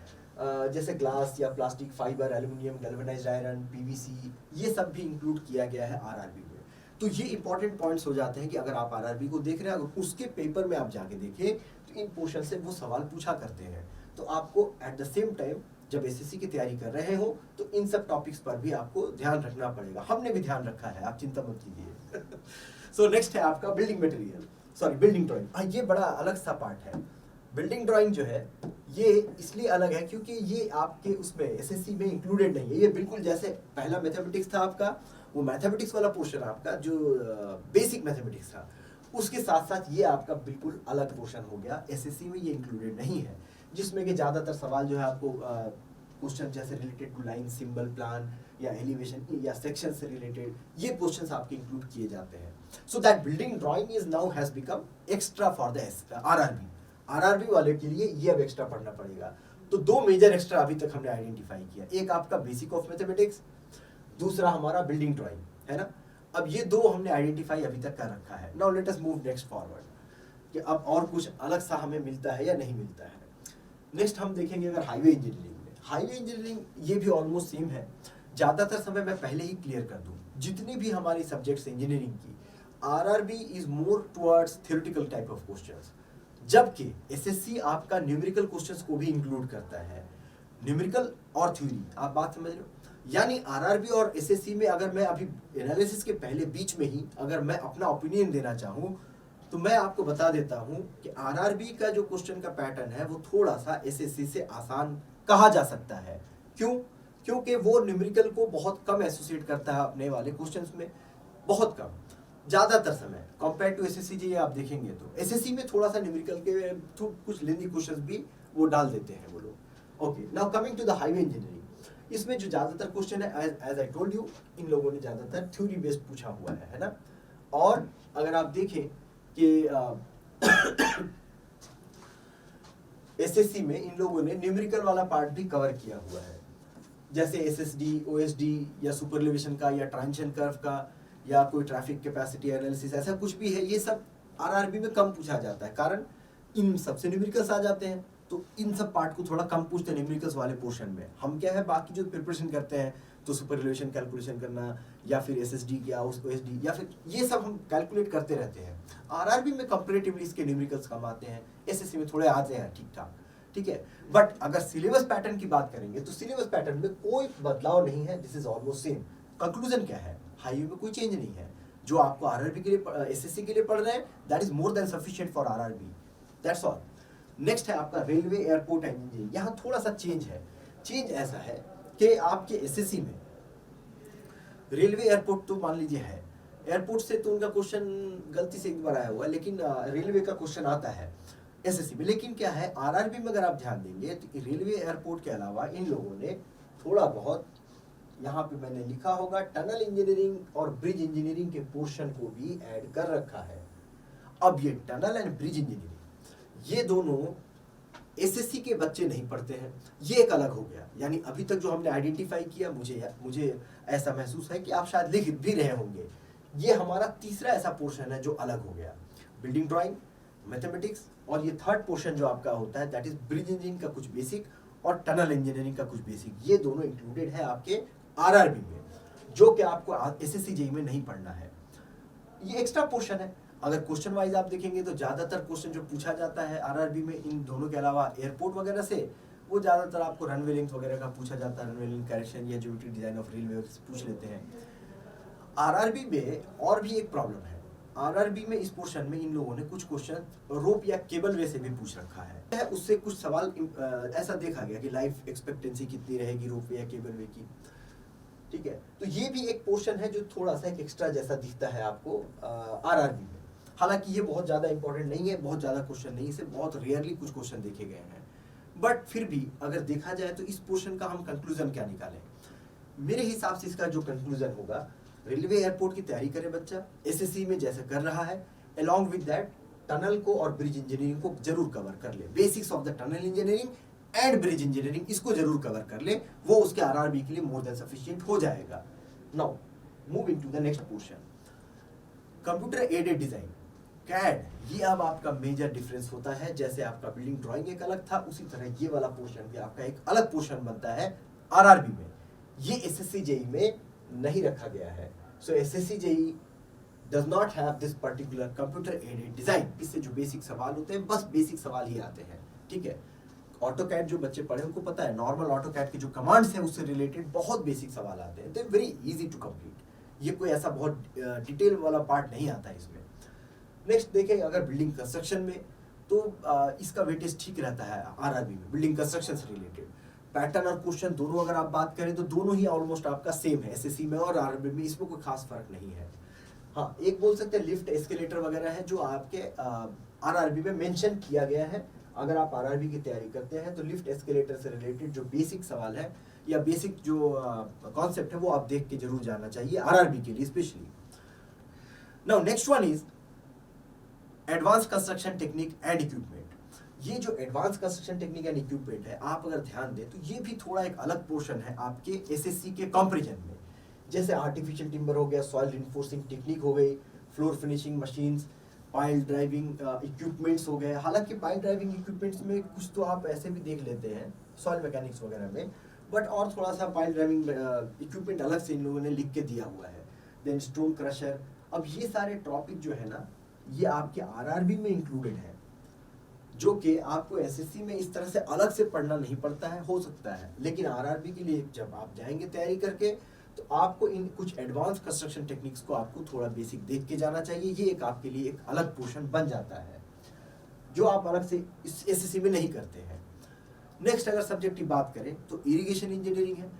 जैसे ग्लास या plastic, fibre, aluminium, galvanised iron, PVC, ये सब भी इंक्लूड किया गया है आरआरबी में। तो ये इंपॉर्टेंट पॉइंट्स हो जाते हैं कि अगर आप आरआरबी को देख रहे हैं, अगर उसके पेपर में आप जाके देखें तो इन पोर्शन से वो सवाल पूछा करते हैं। तो आपको एट द सेम टाइम जब एसएससी की तैयारी कर रहे हो तो इन सब टॉपिक्स पर भी आपको ध्यान रखना पड़ेगा। हमने भी ध्यान रखा है, आप चिंता मत कीजिए। सो नेक्स्ट है आपका building material, sorry building drawing. ये बड़ा अलग सा पार्ट है। बिल्डिंग ड्राइंग जो है ये इसलिए अलग है क्योंकि ये आपके उसमें एसएससी में इंक्लूडेड नहीं है। ये बिल्कुल जैसे पहला मैथमेटिक्स था आपका, वो मैथमेटिक्स वाला पोर्शन आपका जो बेसिक मैथमेटिक्स था, उसके साथ साथ ये आपका बिल्कुल अलग पोर्शन हो गया। एसएससी में ये इंक्लूडेड नहीं है, जिसमें कि ज़्यादातर सवाल जो है आपको क्वेश्चन जैसे related to line, symbol, plan या एलिवेशन या सेक्शन से रिलेटेड ये क्वेश्चंस आपके इंक्लूड किए जाते हैं। So that building drawing is now has become extra for the RRB. RRB वाले के लिए ये अब एक्स्ट्रा पढ़ना पड़ेगा। तो दो मेजर एक्स्ट्रा अभी तक हमने आइडेंटिफाई किया, एक आपका बेसिक ऑफ मैथमेटिक्स, दूसरा हमारा बिल्डिंग ड्राइंग, है ना। अब ये दो हमने आइडेंटिफाई अभी तक कर रखा है। Now let us move next forward कि अब और कुछ अलग सा हमें मिलता है या नहीं मिलता है। नेक्स्ट हम देखेंगे अगर हाईवे इंजीनियरिंग में, हाईवे इंजीनियरिंग ये भी ऑलमोस्ट सेम है। ज़्यादातर समय मैं पहले ही क्लियर कर दूँ, जितनी भी हमारी सब्जेक्ट्स इंजीनियरिंग की, RRB is more towards theoretical type of questions, जबकि एसएससी आपका न्यूमेरिकल क्वेश्चंस को भी इंक्लूड करता है। न्यूमेरिकल और थ्योरी, आप बात समझ रहे हो। यानी आरआरबी और एसएससी में अगर मैं अभी एनालिसिस के पहले बीच में ही अगर मैं अपना ओपिनियन देना चाहूँ तो मैं आपको बता देता हूँ कि आरआरबी का जो क्वेश्चन का पैटर्न है वो थोड़ा सा एसएससी से आसान कहा जा सकता है। क्यों? क्योंकि वो न्यूमेरिकल को बहुत कम एसोसिएट करता है अपने वाले क्वेश्चंस में, बहुत कम। ज़्यादातर समय कंपेयर टू एसएससी जी आप देखेंगे तो एसएससी में थोड़ा सा न्यूमेरिकल के कुछ लेंदी क्वेश्चंस भी वो डाल देते हैं वो लोग। Okay, now coming to the highway engineering, इसमें जो ज़्यादातर क्वेश्चन है एज आई टोल्ड यू, इन लोगों ने ज़्यादातर थ्योरी बेस्ड पूछा हुआ है ना। और अगर आप देखें कि एसएससी में इन लोगों ने न्यूमेरिकल वाला पार्ट भी कवर किया हुआ है, जैसे एसएसडी, ओएसडी या सुपरएलिवेशन का या ट्रांजिशन कर्व का या कोई ट्रैफिक कैपेसिटी एनालिसिस, ऐसा कुछ भी है। ये सब आरआरबी में कम पूछा जाता है, कारण इन सबसे न्यूमेरिकल्स आ जाते हैं। तो इन सब पार्ट को थोड़ा कम पूछते हैं न्यूमेरिकल्स वाले पोर्शन में। हम क्या है बाकी जो प्रिपरेशन करते हैं तो सुपरएलिवेशन कैलकुलेशन करना या फिर एसएसडी या ओएसडी या फिर ये सब हम कैलकुलेट करते रहते हैं। आरआरबी में कंपैरेटिवली इसके न्यूमेरिकल्स कम आते हैं, एसएससी में थोड़े आते हैं ठीक ठाक, ठीक है। बट अगर सिलेबस पैटर्न की बात करेंगे तो सिलेबस पैटर्न में कोई बदलाव नहीं है, this is almost same. Conclusion क्या है, हाईवे में कोई चेंज नहीं है। जो आपको आरआरबी के लिए एसएससी के लिए पढ़ रहे हैं that is more than sufficient for RRB, that's all. Next है आपका रेलवे एयरपोर्ट इंजीनियरिंग। यहाँ थोड़ा सा चेंज है। चेंज ऐसा है कि आपके एसएससी में रेलवे एयरपोर्ट तो मान लीजिए है, एयरपोर्ट से तो उनका क्वेश्चन गलती से एक बार आया हुआ है, लेकिन रेलवे का क्वेश्चन आता है एसएससी में। लेकिन क्या है आरआरबी में अगर आप ध्यान देंगे तो रेलवे एयरपोर्ट के अलावा इन लोगों ने थोड़ा बहुत, यहाँ पे मैंने लिखा होगा, टनल इंजीनियरिंग और ब्रिज इंजीनियरिंग के पोर्शन को भी ऐड कर रखा है। अब ये टनल एंड ब्रिज इंजीनियरिंग ये दोनों एसएससी के बच्चे नहीं पढ़ते हैं, ये एक अलग हो गया। यानी अभी तक जो हमने आइडेंटिफाई किया, मुझे ऐसा महसूस है कि आप शायद लिख भी रहे होंगे, ये हमारा तीसरा ऐसा पोर्शन है जो अलग हो गया। बिल्डिंग ड्राइंग, मैथमेटिक्स और ये थर्ड पोर्शन जो आपका होता है दैट इज ब्रिज इंजीनियरिंग का कुछ बेसिक और टनल इंजीनियरिंग का कुछ बेसिक, ये दोनों इंक्लूडेड है आपके आरआरबी में, जो कि आपको एसएससी जेईई में नहीं पढ़ना है। ये एक्स्ट्रा पोर्शन है। अगर क्वेश्चन वाइज आप देखेंगे तो ज्यादातर क्वेश्चन जो पूछा जाता है आरआरबी में इन दोनों के अलावा एयरपोर्ट वगैरह से, वो ज्यादातर आपको रनवे लिंक वगैरह का पूछा जाता है, रनवे लिंक करेक्शन या ज्योमेट्रिक डिजाइन ऑफ रेलवे पूछ लेते हैं। आरआरबी में और भी एक प्रॉब्लम है, आरआरबी में इस पोर्शन में इन लोगों ने कुछ क्वेश्चन रोप या केबल वे से भी पूछ रखा है। उससे कुछ सवाल ऐसा देखा गया कि लाइफ एक्सपेक्टेंसी कितनी रहेगी रोप वे या केबल वे की, ठीक है। तो ये भी एक पोर्शन है जो थोड़ा सा एक एक्स्ट्रा जैसा दिखता है आपको आरआरबी में। हालांकि ये बहुत ज्यादा इंपॉर्टेंट नहीं है, बहुत ज्यादा क्वेश्चन नहीं, इसे बहुत रेयरली कुछ क्वेश्चन देखे गए हैं, बट फिर भी अगर देखा जाए तो इस पोर्शन का हम कंक्लूजन क्या निकालें? मेरे हिसाब से इसका जो कंक्लूजन होगा, रेलवे एयरपोर्ट की तैयारी करे बच्चा, एसएससी में जैसे कर रहा है, अलॉन्ग विद दैट टनल को और ब्रिज इंजीनियरिंग को जरूर कवर कर ले, basics of the tunnel engineering and bridge engineering, इसको जरूर कवर कर ले, वो उसके आरआरबी के लिए मोर देन सफिशिएंट हो जाएगा। Now moving to the next portion, computer aided design, CAD. ये अब आपका मेजर डिफरेंस होता है। जैसे आपका बिल्डिंग ड्राइंग एक अलग था, उसी तरह ये वाला पोर्शन भी आपका एक अलग पोर्शन बनता है आरआरबी में। ये एसएससी जेईई में नहीं रखा गया है। So SSC JE does not have this particular computer aided design. इससे जो बेसिक सवाल होते हैं, बस बेसिक सवाल ही आते हैं, ठीक है। ऑटोकैड जो बच्चे पढ़े उनको पता है, नॉर्मल ऑटोकैड के जो कमांड्स हैं उससे रिलेटेड बहुत बेसिक सवाल आते हैं, तो वेरी इजी टू कंप्लीट। ये कोई ऐसा बहुत डिटेल वाला पार्ट नहीं आता है इसमें। नेक्स्ट देखें अगर बिल्डिंग कंस्ट्रक्शन में, तो इसका वेटेज ठीक रहता है आरआरबी में, बिल्डिंग कंस्ट्रक्शन से रिलेटेड। पैटर्न और क्वेश्चन दोनों अगर आप बात करें तो दोनों ही ऑलमोस्ट आपका सेम है एसएससी में और आरआरबी में, इसमें कोई खास फर्क नहीं है। हाँ, एक बोल सकते हैं लिफ्ट एस्केलेटर वगैरह है जो आपके आरआरबी में मेंशन किया गया है। अगर आप आरआरबी की तैयारी करते हैं तो लिफ्ट एस्केलेटर से रिलेटेड जो बेसिक सवाल है या बेसिक जो कॉन्सेप्ट है वो आप देख के जरूर जाना चाहिए आरआरबी के लिए specially. Now next one is advance construction technique and equipment. ये जो advance construction technique and equipment है, आप अगर ध्यान दें तो ये भी थोड़ा एक अलग पोर्शन है आपके एसएससी के कंपैरिजन में। जैसे आर्टिफिशियल टिम्बर हो गया, सॉइल रिइंफोर्सिंग टेक्निक हो गई, floor finishing machines, pile driving equipments हो गए। हालांकि पाइल ड्राइविंग इक्विपमेंट्स में कुछ तो आप ऐसे भी देख लेते हैं सॉइल मैकेनिक्स वगैरह में, बट और थोड़ा सा पाइल ड्राइविंग इक्विपमेंट अलग से इन लोगों ने लिख के दिया हुआ है। Then stone crusher. अब ये सारे टॉपिक जो है ना, ये आपके आरआरबी में इंक्लूडेड है, जो कि आपको एसएससी में इस तरह से अलग से पढ़ना नहीं पड़ता है, हो सकता है, लेकिन आरआरबी के लिए जब आप जाएंगे तैयारी करके तो आपको इन कुछ एडवांस कंस्ट्रक्शन टेक्निक्स को आपको थोड़ा बेसिक देख के जाना चाहिए। ये एक आपके लिए एक अलग पोर्शन बन जाता है जो आप अलग से इस एसएससी में नहीं करते हैं। नेक्स्ट अगर सब्जेक्ट की बात करें तो इरिगेशन इंजीनियरिंग है।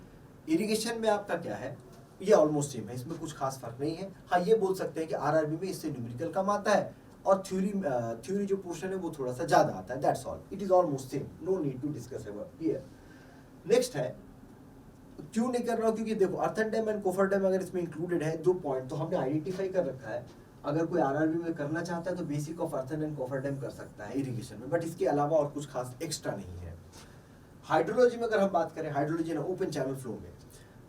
इरिगेशन में आपका क्या है, ये ऑलमोस्ट सेम है, इसमें कुछ खास फर्क नहीं है। हाँ, ये बोल सकते हैं कि आरआरबी में इससे न्यूमेरिकल कम आता है और थ्योरी जो पोर्शन है वो थोड़ा सा ज्यादा आता है, that's all, it is almost same, no need to discuss here. Next है, क्यों नहीं कर रहा हूं, क्योंकि देखो earthen dam and coffer dam अगर इसमें इंक्लूडेड है, 2 पॉइंट तो हमने आइडेंटिफाई कर रखा है। अगर कोई आरआरबी में करना चाहता है तो basic of earthen and coffer dam कर सकता है इरिगेशन में, बट इसके अलावा और कुछ खास एक्स्ट्रा नहीं है। हाइड्रोलॉजी में अगर हम बात करें, हाइड्रोलॉजी ना ओपन चैनल फ्लो में,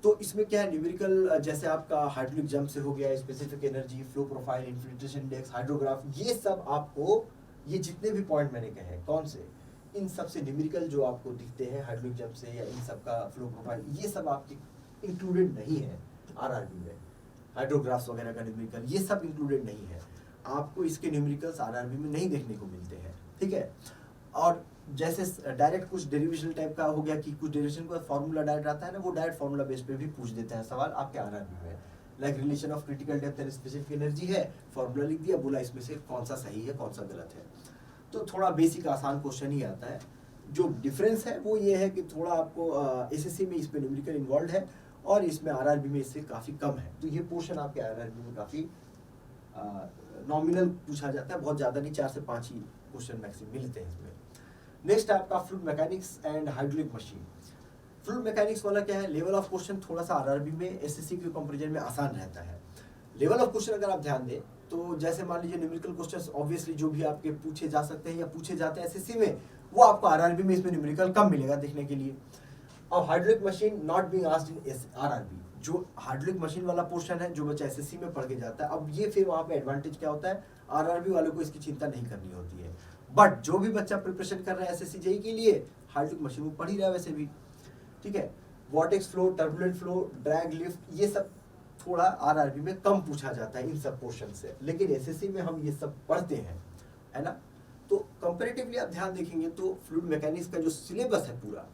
तो इसमें क्या है, न्यूमेरिकल जैसे आपका हाइड्रोलिक जंप से हो गया, specific energy, flow profile, infiltration index, hydrograph, ये सब आपको, ये जितने भी पॉइंट मैंने कहे कौन से, इन सब से न्यूमेरिकल जो आपको दिखते हैं हाइड्रोलिक जंप से या इन सब का फ्लो प्रोफाइल, ये सब आपके इंक्लूडेड नहीं है आरआरबी में। हाइड्रोग्राफ्स वगैरह का न्यूमेरिकल ये सब इंक्लूडेड नहीं है, आपको इसके न्यूमेरिकल्स आरआरबी में नहीं देखने को मिलते हैं, ठीक है। और जैसे डायरेक्ट कुछ डेरिवेशन टाइप का हो गया कि कुछ डेरिवेशन का फॉर्मूला डायरेक्ट आता है ना, वो डायरेक्ट फॉर्मूला बेस पे भी पूछ देते हैं सवाल आपके आरआरबी में। Like relation of critical depth and specific energy है, फॉर्मूला लिख दिया, बोला इसमें से कौन सा सही है कौन सा गलत है। तो थोड़ा बेसिक आसान क्वेश्चन ही आता है। जो डिफरेंस है वो ये है कि थोड़ा आपको एसएससी में इसमें न्यूमेरिकल इन्वॉल्व है और इसमें आरआरबी में इससे काफ़ी कम है। तो ये पोर्शन आपके आरआरबी में काफ़ी नॉमिनल पूछा जाता है, बहुत ज़्यादा नहीं, 4 से 5 ही क्वेश्चन मैक्सिमम मिलते हैं इसमें। नेक्स्ट आपका fluid mechanics and hydraulic machine. Fluid mechanics वाला क्या है, लेवल ऑफ क्वेश्चन थोड़ा सा आरआरबी में एसएससी के कंपैरिजन में आसान रहता है। लेवल ऑफ क्वेश्चन अगर आप ध्यान दें तो जैसे मान लीजिए न्यूमेरिकल क्वेश्चंस ऑब्वियसली जो भी आपके पूछे जा सकते हैं या पूछे जाते हैं एसएससी में, वो आपको आरआरबी में इसमें न्यूमेरिकल कम मिलेगा देखने के लिए। अब hydraulic machine not being asked in RRB, जो हाइड्रोलिक मशीन वाला पोर्शन है जो बच्चा एसएससी में पढ़ के जाता है, अब ये फिर वहाँ पे एडवांटेज क्या होता है, आरआरबी वालों को इसकी चिंता नहीं करनी होती है। बट जो भी बच्चा प्रिपरेशन कर रहा है एसएससी जेई के लिए, हाइड्रोलिक मशीन में पढ़ ही रहा है वैसे भी, ठीक है। Vortex flow, turbulent flow, drag, lift, ये सब थोड़ा आरआरबी में कम पूछा जाता है इन सब पोर्शन से, लेकिन एसएससी में हम ये सब पढ़ते हैं, है ना। तो कंपैरेटिवली आप ध्यान देखेंगे तो फ्लूइड मैकेनिक्स का जो सिलेबस है पूरा,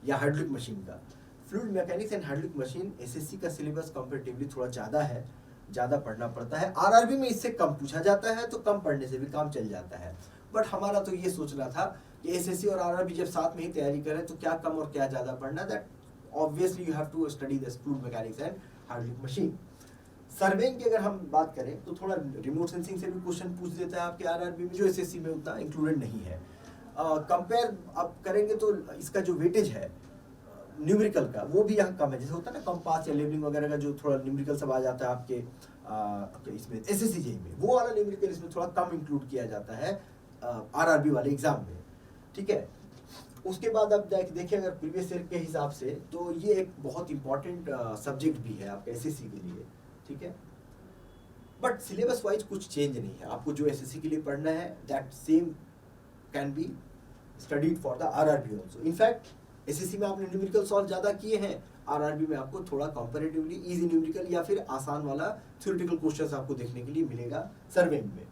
या हाइड्रोलिक मशीन का, fluid mechanics and hydraulic machine SSC का सिलेबस कंपैरेटिवली थोड़ा ज़्यादा है, ज़्यादा पढ़ना पड़ता है। आरआरबी में इससे कम पूछा जाता है, तो कम पढ़ने से भी काम चल जाता है। बट हमारा तो ये सोचना था कि एसएससी और आरआरबी जब साथ में ही तैयारी करें तो क्या कम और क्या ज़्यादा पढ़ना, that obviously you have to study the fluid mechanics and hydraulic machine. Surveying की अगर हम बात करें तो थोड़ा रिमोट सेंसिंग से भी क्वेश्चन पूछ देता है आपके आरआरबी में, जो एसएससी में उतना इंक्लूडेड नहीं है। कंपेयर आप करेंगे तो इसका जो वेटेज है न्यूमेरिकल का, वो भी यहाँ कम है। जैसे होता है ना कंपास या लेबलिंग वगैरह का जो थोड़ा न्यूमेरिकल सब आ जाता है आपके इसमें एसएससी जेईई में, वो वाला न्यूमेरिकल इसमें थोड़ा कम इंक्लूड किया जाता है आरआरबी वाले एग्जाम में, ठीक है। उसके बाद आप देखिए अगर प्रीवियस ईयर के हिसाब से, तो ये एक बहुत इंपॉर्टेंट सब्जेक्ट भी है आपके एसएससी के लिए, ठीक है। बट सिलेबस वाइज कुछ चेंज नहीं है, आपको जो एसएससी के लिए पढ़ना है that same can be studied for the RRB also. In fact SSC में आपने न्यूमेरिकल सॉल्व ज़्यादा किए हैं, आरआरबी में आपको थोड़ा कंपैरेटिवली इजी न्यूमेरिकल या फिर आसान वाला थ्योरेटिकल क्वेश्चंस आपको देखने के लिए मिलेगा सर्वेइंग में।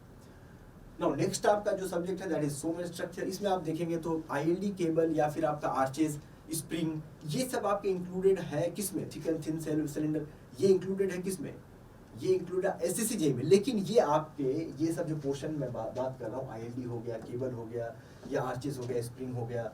नाउ नेक्स्ट आपका जो सब्जेक्ट है दैट इज सोम स्ट्रक्चर। इसमें आप देखेंगे तो आईएलडी केबल या फिर आपका आर्चेज, स्प्रिंग, ये सब आपके इंक्लूडेड है किसमें, थिक एंड थिन सिलेंडर, ये इंक्लूडेड है किसमें, ये इंक्लूडेड एसएससी जेईई में। लेकिन ये आपके ये सब जो पोर्शन में बात कर रहा हूँ, आईएलडी हो गया, केबल हो गया, या आर्चेज हो गया, स्प्रिंग हो गया,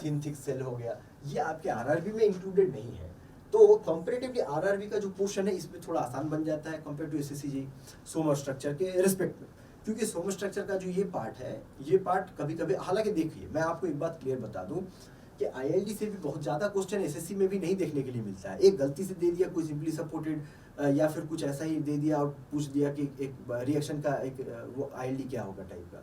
थिन थिक सेल हो गया, ये आपके आरआरबी में इंक्लूडेड नहीं है। तो कंपैरेटिवली आरआरबी का जो पोर्शन है इसमें थोड़ा आसान बन जाता है compare to SSC JE SOM structure के रिस्पेक्ट में, क्योंकि सोम स्ट्रक्चर का जो ये पार्ट है, ये पार्ट कभी कभी, हालांकि देखिए मैं आपको एक बात क्लियर बता दूं कि आईएलडी से भी बहुत ज़्यादा क्वेश्चन एसएससी में भी नहीं देखने के लिए मिलता है। एक गलती से दे दिया कोई सिंपली सपोर्टेड, या फिर कुछ ऐसा ही दे दिया और पूछ दिया कि एक रिएक्शन का एक वो आईएलडी क्या होगा टाइप का,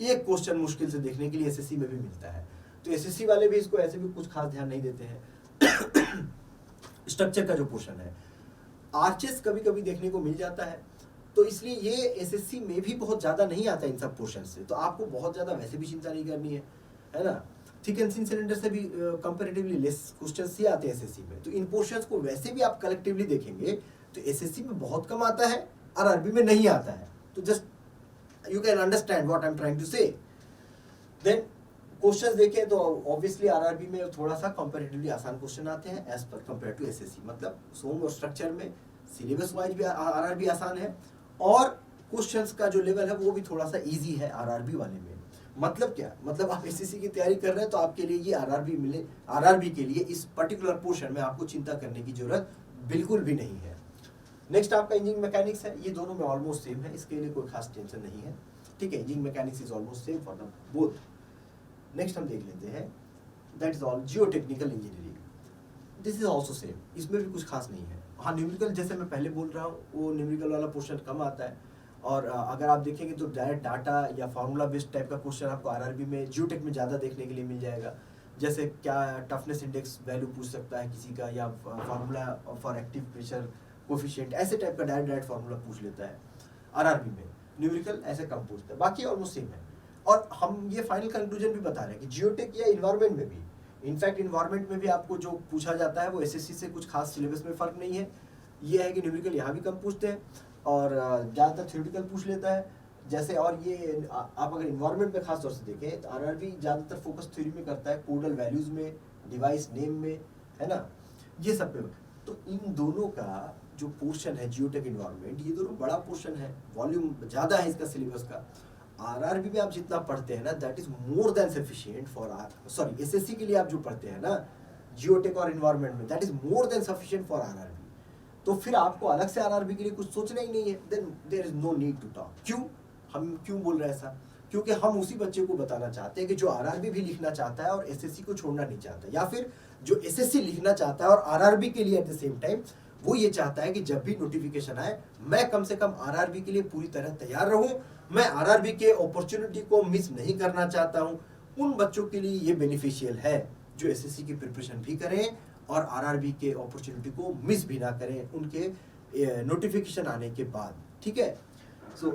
एक क्वेश्चन मुश्किल से देखने के लिए एसएससी में भी मिलता है। तो एसएससी वाले भी इसको ऐसे भी कुछ खास ध्यान नहीं देते हैं। स्ट्रक्चर का जो पोर्शन है, आर्चेस कभी कभी देखने को मिल जाता है, तो इसलिए ये एसएससी में भी बहुत ज़्यादा नहीं आता इन सब पोर्शन से, तो आपको बहुत ज़्यादा वैसे भी चिंता नहीं करनी है ना। थिक एंड थिन सिलेंडर से भी कंपैरेटिवली लेस क्वेश्चंस ही आते हैं एसएससी में, तो इन पोर्शंस को वैसे भी आप कलेक्टिवली देखेंगे तो एसएससी में बहुत कम आता है, आरआरबी में नहीं आता है। तो just you can understand what I am trying to say. Then questions देखें तो ऑब्वियसली आरआरबी में थोड़ा सा कंपैरेटिवली आसान क्वेश्चन आते हैं as per compare to SSC. मतलब सोम और स्ट्रक्चर में सिलेबस वाइज भी आरआरबी आसान है, और क्वेश्चंस का जो लेवल है वो भी थोड़ा सा इजी है आरआरबी वाले में। मतलब क्या, मतलब आप एसएससी की तैयारी कर रहे हैं तो आपके लिए ये आरआरबी के लिए इस पर्टिकुलर पोर्शन में आपको चिंता करने की जरूरत बिल्कुल भी नहीं है। नेक्स्ट आपका इंजीनियरिंग मैकेनिक्स है, ये दोनों में ऑलमोस्ट सेम है, इसके लिए कोई खास टेंशन नहीं है, ठीक है। Engineering mechanics is almost same for the both. Next हम देख लेते हैं that is all geotechnical engineering, this is also same, इसमें भी कुछ खास नहीं है। हाँ, न्यूमेरिकल जैसे मैं पहले बोल रहा हूँ वो न्यूमेरिकल वाला पोर्शन कम आता है, और अगर आप देखेंगे तो डायरेक्ट डाटा या फार्मूला बेस्ड टाइप का क्वेश्चन आपको आरआरबी में जियोटेक में ज़्यादा देखने के लिए मिल जाएगा। जैसे क्या टफनेस इंडेक्स वैल्यू पूछ सकता है किसी का, या formula for active pressure coefficient, ऐसे टाइप का डायरेक्ट फार्मूला पूछ लेता है आरआरबी में। न्यूमेरिकल ऐसे कम पूछता है, बाकी ऑलमोस्ट सेम है। और हम ये फाइनल कंक्लूजन भी बता रहे हैं कि जियोटेक या इन्वायरमेंट में भी, इनफैक्ट इन्वायरमेंट में भी आपको जो पूछा जाता है वो एसएससी से कुछ खास सिलेबस में फ़र्क नहीं है। ये है कि न्यूमेरिकल यहाँ भी कम पूछते हैं और ज़्यादातर थ्योरेटिकल पूछ लेता है। जैसे और ये आप अगर इन्वायरमेंट में खास तौर से देखें तो आरआरबी ज़्यादातर फोकस थ्योरी में करता है, कोडल वैल्यूज़ में, डिवाइस नेम में, है ना, ये सब पे। तो इन दोनों का जो पोर्शन है जियोटेक इन्वायरमेंट, ये दोनों बड़ा पोर्शन है, वॉल्यूम ज़्यादा है इसका सिलेबस का। आरआरबी में आप जितना पढ़ते हैं ना that is more than sufficient for SSC के लिए आप जो पढ़ते हैं ना जियोटेक और इन्वायरमेंट में, that is more than sufficient for RRB. तो फिर आपको अलग से आरआरबी के लिए कुछ सोचना ही नहीं है, then there is no need to talk. क्यों, हम क्यों बोल रहे हैं ऐसा? क्योंकि हम उसी बच्चे को बताना चाहते हैं कि जो आरआरबी भी लिखना चाहता है और एसएससी को छोड़ना नहीं चाहता, या फिर जो एसएससी लिखना चाहता है और आरआरबी के लिए एट द सेम टाइम वो ये चाहता है कि जब भी नोटिफिकेशन आए मैं कम से कम आरआरबी के लिए पूरी तरह तैयार रहूं, मैं आरआरबी के अपॉर्चुनिटी को मिस नहीं करना चाहता हूं। उन बच्चों के लिए ये बेनिफिशियल है जो एसएससी की प्रिपरेशन भी करें और आरआरबी के अपॉर्चुनिटी को मिस भी ना करें उनके नोटिफिकेशन आने के बाद, ठीक है। So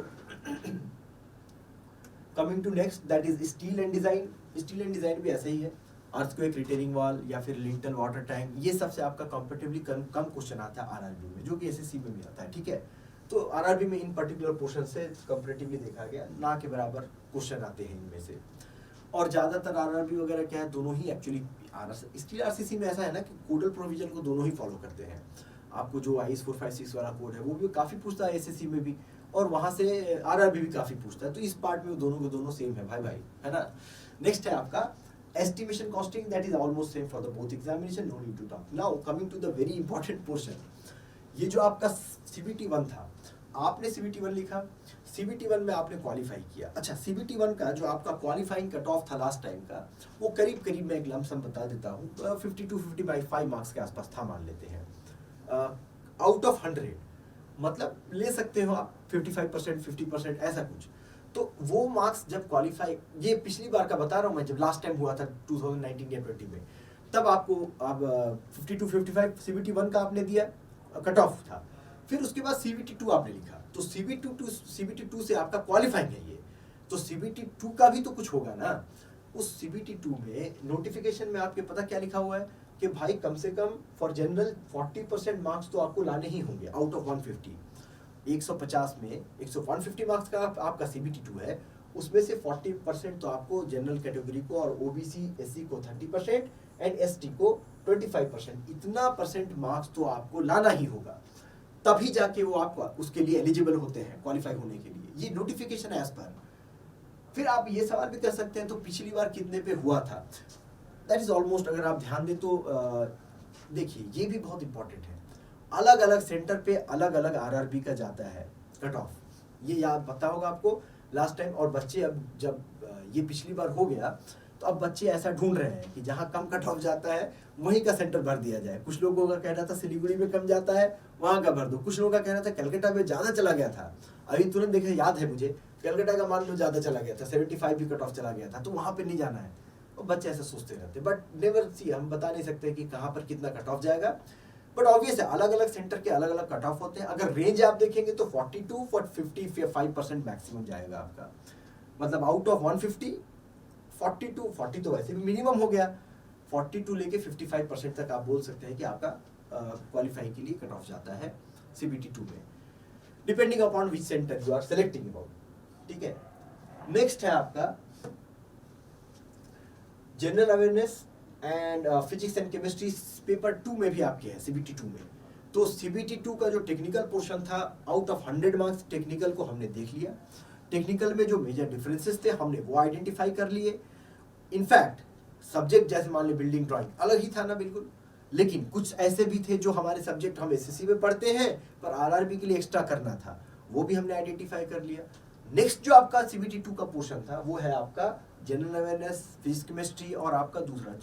coming to next that is steel and design. Steel and design भी ऐसा ही है, अर्थक्वेक रिटेनिंग वॉल या फिर लिंटल वाटर टैंक, ये सबसे आपका कंपेरेटिवली कम क्वेश्चन आता है आरआरबी में, जो कि एसएससी में भी आता है, ठीक है। तो आरआरबी में इन पर्टिकुलर पोर्शन से कंपेरेटिवली देखा गया ना के बराबर क्वेश्चन आते हैं इनमें से। और ज्यादातर आरआरबी वगैरह क्या है, दोनों ही एक्चुअली स्टील आरसीसी में ऐसा है ना कि कोडल प्रोविजन को दोनों ही फॉलो करते हैं। आपको जो IS 456 वाला कोड है वो भी काफी पूछता है एसएससी में भी, और वहां से आरआरबी भी काफी पूछता है। तो इस पार्ट में दोनों के दोनों सेम है भाई, है ना। नेक्स्ट है आपका estimation costing, that is almost same for the both examination, no need to talk. Now coming to the very important portion, ये जो आपका CBT1 था, आपने CBT1 लिखा, CBT1 में आपने क्वालिफाई किया। अच्छा, CBT1 का जो आपका क्वालिफाइंग कट ऑफ था लास्ट टाइम का, वो करीब करीब मैं एक लमसम बता देता हूँ, 52-55 मार्क्स के आसपास था मान लेते हैं, आउट ऑफ 100, मतलब ले सकते हो आप 55%, 50%, ऐसा कुछ। तो वो मार्क्स जब क्वालिफाई, ये पिछली बार का बता रहा हूँ मैं, जब लास्ट टाइम हुआ था 2019 या 20 में, तब आपको अब 52-55 CBT1 का आपने दिया, कट ऑफ था। फिर उसके बाद CBT2 आपने लिखा, तो CBT2 से आपका क्वालिफाइंग है ये, तो CBT2 का भी तो कुछ होगा ना। उस CBT2 में नोटिफिकेशन में आपके पता क्या लिखा हुआ है कि भाई कम से कम फॉर जनरल 40% मार्क्स तो आपको लाने ही होंगे आउट ऑफ 150। 150 में 150 मार्क्स का आपका CBT2 है, उसमें से 40% तो आपको जनरल कैटेगरी को और OBC SC को 30% एंड ST को 25%, इतना परसेंट मार्क्स तो आपको लाना ही होगा, तभी जाके वो आप उसके लिए एलिजिबल होते हैं क्वालिफाई होने के लिए। ये नोटिफिकेशन है एज पर। फिर आप ये सवाल भी कर सकते हैं तो पिछली बार कितने पे हुआ था, दैट इज ऑलमोस्ट, अगर आप ध्यान दें तो देखिए ये भी बहुत इंपॉर्टेंट है, अलग अलग सेंटर पे अलग अलग आरआरबी का जाता है कट ऑफ, ये याद पता होगा आपको लास्ट टाइम। और बच्चे अब जब ये पिछली बार हो गया, तो अब बच्चे ऐसा ढूंढ रहे हैं कि जहां कम कट ऑफ जाता है वहीं का सेंटर भर दिया जाए। कुछ लोगों का कहना था सिलीगुड़ी में कम जाता है, वहां का भर दो। कुछ लोगों का कहना था कलकत्ता में ज्यादा चला गया था, अभी तुरंत देखे याद है मुझे, कलकत्ता का मान लो ज्यादा चला गया था, 75 भी कट ऑफ चला गया था, तो वहां पे नहीं जाना है। और बच्चे ऐसा सोचते रहते, बट नेवर सी, हम बता नहीं सकते कि कहाँ पर कितना कट ऑफ जाएगा, बट ऑब्वियस है अलग अलग सेंटर के अलग अलग कट ऑफ होते हैं। अगर रेंज आप देखेंगे तो 42 for 55% मैक्सिमम जाएगा आपका, मतलब आउट ऑफ 150 40 तो वैसे भी मिनिमम हो गया, 42 लेके 55% तक आप बोल सकते हैं कि आपका क्वालिफाई के लिए कट ऑफ जाता है CBT2 में, depending upon which centre you are selecting about, ठीक है। नेक्स्ट है आपका general awareness and physics and chemistry, paper 2 में भी आपके है CBT2 में। तो CBT2 का जो टेक्निकल पोर्शन था, आउट ऑफ 100 मार्क्स टेक्निकल को हमने देख लिया। टेक्निकल में जो मेजर डिफरेंसेस थे हमने वो आइडेंटिफाई कर लिए। इनफैक्ट सब्जेक्ट जैसे मान लो बिल्डिंग ड्राइंग अलग ही था ना बिल्कुल, लेकिन कुछ ऐसे भी थे जो हमारे सब्जेक्ट हम SSC में पढ़ते हैं पर RRB के लिए एक्स्ट्रा करना था, वो भी हमने आइडेंटिफाई कर लिया। नेक्स्ट जो आपका CBT2 का पोर्शन था वो है आपका जनरल अवेयरनेस, फिजिक्स केमिस्ट्री और आपका दूसरा।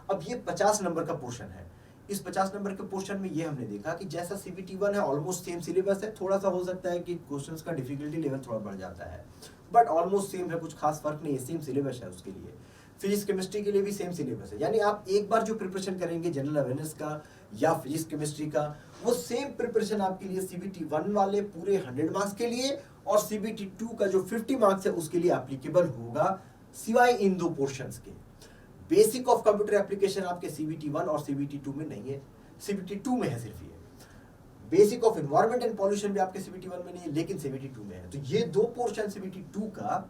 अब ये 50 नंबर का पोर्शन है। इस 50 नंबर के पोर्शन में ये हमने देखा कि जैसा CBT1 है ऑलमोस्ट सेम सिलेबस है, थोड़ा सा हो सकता है कि क्वेश्चंस का डिफिकल्टी लेवल थोड़ा बढ़ जाता है, बट ऑलमोस्ट सेम है, कुछ खास फर्क नहीं है, सेम सिलेबस है उसके लिए। फिजिक्स केमिस्ट्री के लिए भी सेम सिलेबस है, यानी आप एक बार जो प्रिपरेशन करेंगे जनरल अवेयरनेस का या फिजिक्स केमिस्ट्री का, वो सेम प्रिपरेशन आपके लिए CBT1 वाले पूरे 100 मार्क्स के लिए और CBT2 का जो 50 मार्क्स है उसके लिए एप्लीकेबल होगा, सिवाय इन दो पोर्शंस के। बेसिक ऑफ कंप्यूटर एप्लीकेशन आपके CBT1 और CBT2 में नहीं है, CBT2 में है सिर्फ ये। Basic of environment and pollution भी आपके CBT1 में नहीं है, लेकिन CBT2 में है। तो ये दो पोर्शन CBT2 का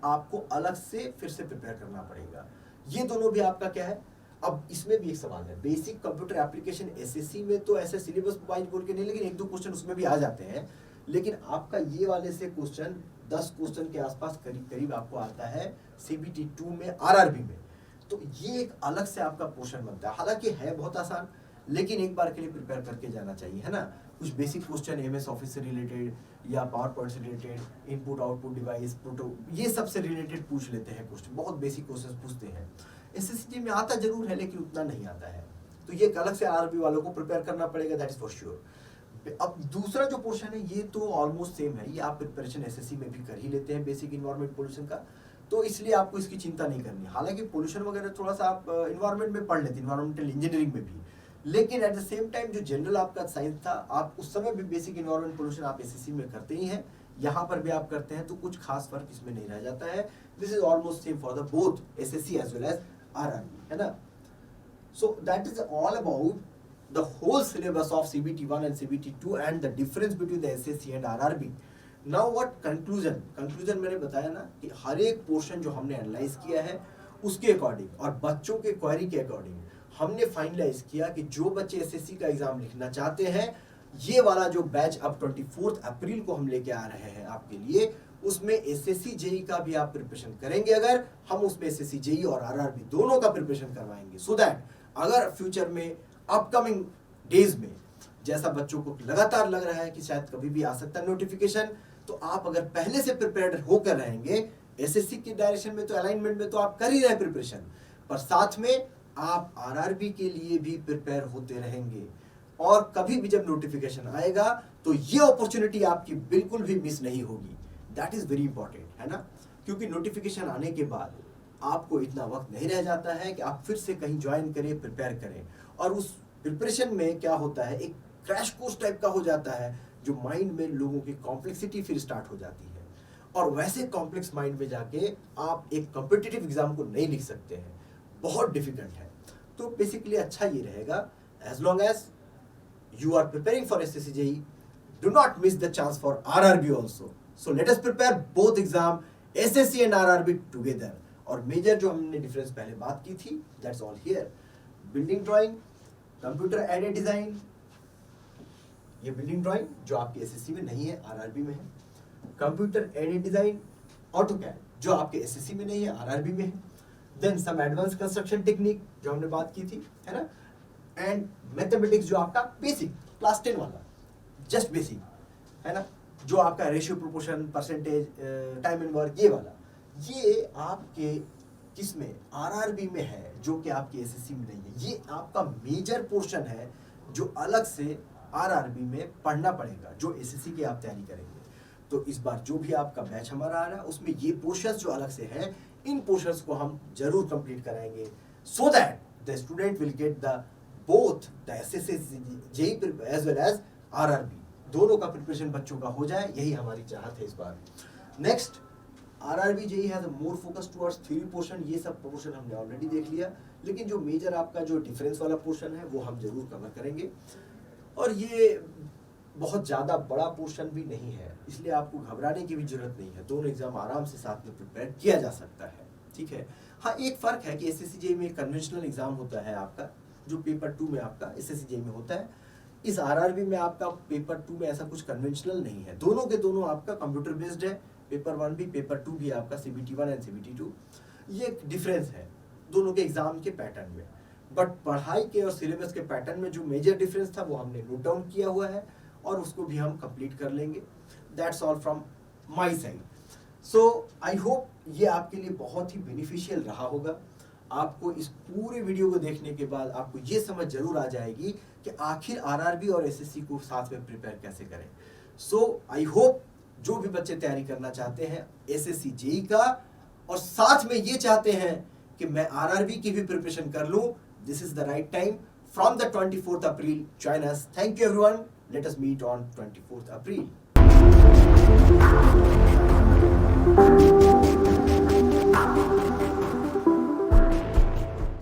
आपको अलग से फिर से प्रिपेयर करना पड़ेगा। ये दोनों भी आपका क्या है, अब इसमें भी एक सवाल है, बेसिक कंप्यूटर एप्लीकेशन SSC में तो ऐसे सिलेबस वाइज बोल के नहीं, लेकिन एक दो क्वेश्चन उसमें भी आ जाते हैं, लेकिन आपका ये वाले से क्वेश्चन 10 क्वेश्चन के आसपास करीब करीब आपको आता है CBT2 में RRB में। तो ये एक अलग से आपका पोर्शन बनता है, हालांकि है बहुत आसान, लेकिन एक बार के लिए प्रिपेयर करके जाना चाहिए, है ना। कुछ बेसिक क्वेश्चन MS ऑफिस से रिलेटेड या पावर पॉइंट से related, input output device, proto, ये सब से रिलेटेड पूछ लेते हैं क्वेश्चन, बहुत बेसिक क्वेश्चन पूछते हैं। SSC में आता जरूर है लेकिन उतना नहीं आता है, तो ये अलग से RRB वालों को प्रिपेयर करना पड़ेगा, दैट इज फॉर श्योर। अब दूसरा जो पोर्शन है ये तो ऑलमोस्ट सेम है, ये आप प्रिपरेशन SSC में भी कर ही लेते हैं, बेसिक इन्वायरमेंट पोल्यूशन का, तो इसलिए आपको इसकी चिंता नहीं करनी। हालांकि पोल्यूशन वगैरह थोड़ा सा आप इन्वायरमेंट में पढ़ लेते हैं, इन्वायरमेंटल इंजीनियरिंग में भी, लेकिन एट द सेम टाइम जो जनरल आपका साइंस था, आप उस समय भी बेसिक इन्वायरमेंट पोल्यूशन आप SSC में करते ही हैं, यहाँ पर भी आप करते हैं तो कुछ खास फर्क इसमें नहीं रह जाता है. This is almost same for the both SSC as well as RRB, है ना. So that is all about the whole syllabus of CBT1 and CBT2 and the difference between the SSC and RRB. Now what conclusion मैंने बताया ना कि हर एक पोर्शन जो हमने एनालाइज किया है उसके अकॉर्डिंग और बच्चों के क्वेरी के अकॉर्डिंग हमने फाइनलाइज किया कि जो बच्चे एसएससी का एग्जाम लिखना चाहते हैं, ये वाला जो बैच अब 24 अप्रैल को हम लेके आ रहे हैं आपके लिए, उसमें एसएससी जेई का भी आप प्रिपरेशन करेंगे. अगर हम उसमें एसएससी जेई और आरआरबी दोनों का प्रिपरेशन करवाएंगे, सो दैट अगर फ्यूचर में अपकमिंग डेज में जैसा बच्चों को लगातार लग रहा है कि शायद कभी भी आ सकता है नोटिफिकेशन, तो आप अगर पहले से प्रिपेयर्ड होकर रहेंगे एसएससी की डायरेक्शन में, तो अलाइनमेंट में तो आप कर ही रहे प्रिपरेशन, पर साथ में आप आरआरबी के लिए भी प्रिपेयर होते रहेंगे. और कभी भी जब नोटिफिकेशन आएगा तो ये अपॉर्चुनिटी आपकी बिल्कुल भी मिस नहीं होगी. दैट इज वेरी इंपॉर्टेंट, है ना, क्योंकि नोटिफिकेशन आने के बाद आपको इतना वक्त नहीं रह जाता है कि आप फिर से कहीं ज्वाइन करें, प्रिपेयर करें. और उस प्रिपरेशन में क्या होता है, एक क्रैश कोर्स टाइप का हो जाता है, जो माइंड में लोगों की कॉम्प्लेक्सिटी फिर स्टार्ट हो जाती है, और वैसे कॉम्प्लेक्स माइंड में जाके आप एक कॉम्पिटिटिव एग्जाम को नहीं लिख सकते हैं, बहुत डिफिकल्ट है. तो बेसिकली अच्छा ये रहेगा, as long as you are preparing for SSC JEE, do not miss the chance for RRB also. So let us prepare both exam SSC and RRB together. और मेजर जो हमने डिफरेंस पहले बात की थी, that's all here. Building drawing, computer aided design, ये बिल्डिंग ड्राइंग जो आपके एसएससी में नहीं है, आरआरबी में है. कंप्यूटर एडेड डिजाइन, ऑटोकैड जो आपके एसएससी में नहीं है, आरआरबी में है. Then some advance construction technique जो हमने बात की थी, है ना, एंड मैथमेटिक्स जो आपका बेसिक क्लास 10 वाला, जस्ट बेसिक, है ना, जो आपका ratio, proportion, percentage, time and work, ये वाला, ये आपके किसमें, आरआरबी में है, जो कि आपके एसएससी में नहीं है. ये आपका मेजर पोर्शन है जो अलग से आरआरबी में पढ़ना पड़ेगा, जो एसएससी की आप तैयारी करेंगे. तो इस बार जो भी आपका बैच हमारा आ रहा है उसमें ये पोर्शंस जो अलग से हैं, इन पोर्शंस को हम जरूर कंप्लीट कराएंगे, so that the student will get the both the SSC JEE as well as RRB, दोनों का प्रिपरेशन बच्चों का हो जाए, यही हमारी चाहत है इस बार. Next, RRB JEE has a more focus towards theory portion. ये सब पोर्शन हमने ऑलरेडी देख लिया, लेकिन जो मेजर आपका जो डिफरेंस वाला पोर्शन है वो हम जरूर कवर करेंगे. और ये बहुत ज़्यादा बड़ा पोर्शन भी नहीं है, इसलिए आपको घबराने की भी जरूरत नहीं है. दोनों एग्जाम आराम से साथ में प्रिपेयर किया जा सकता है, ठीक है. हाँ, एक फ़र्क है कि SSC JEE में कन्वेंशनल एग्जाम होता है आपका, जो पेपर 2 में आपका SSC JEE में होता है. इस आरआरबी में आपका पेपर 2 में ऐसा कुछ कन्वेंशनल नहीं है, दोनों के दोनों आपका कंप्यूटर बेस्ड है. पेपर 1 भी, पेपर 2 भी आपका CBT1 एंड CBT2. ये एक डिफरेंस है दोनों के एग्जाम के पैटर्न में, बट पढ़ाई के और सिलेबस के पैटर्न में जो मेजर डिफरेंस था वो हमने नोट डाउन किया हुआ है, और उसको भी हम कंप्लीट कर लेंगे. That's all from my side. So I hope ये आपके लिए बहुत ही बेनिफिशियल रहा होगा. आपको इस पूरे वीडियो को देखने के बाद आपको ये समझ जरूर आ जाएगी कि आखिर आरआरबी और एसएससी को साथ में प्रिपेयर कैसे करें. सो आई होप जो भी बच्चे तैयारी करना चाहते हैं एसएससी जेईई का, और साथ में ये चाहते हैं कि मैं आरआरबी की भी प्रिपरेशन कर लूं, this is the right time. From the 24th April join us. Thank you everyone. Let us meet on 24th April.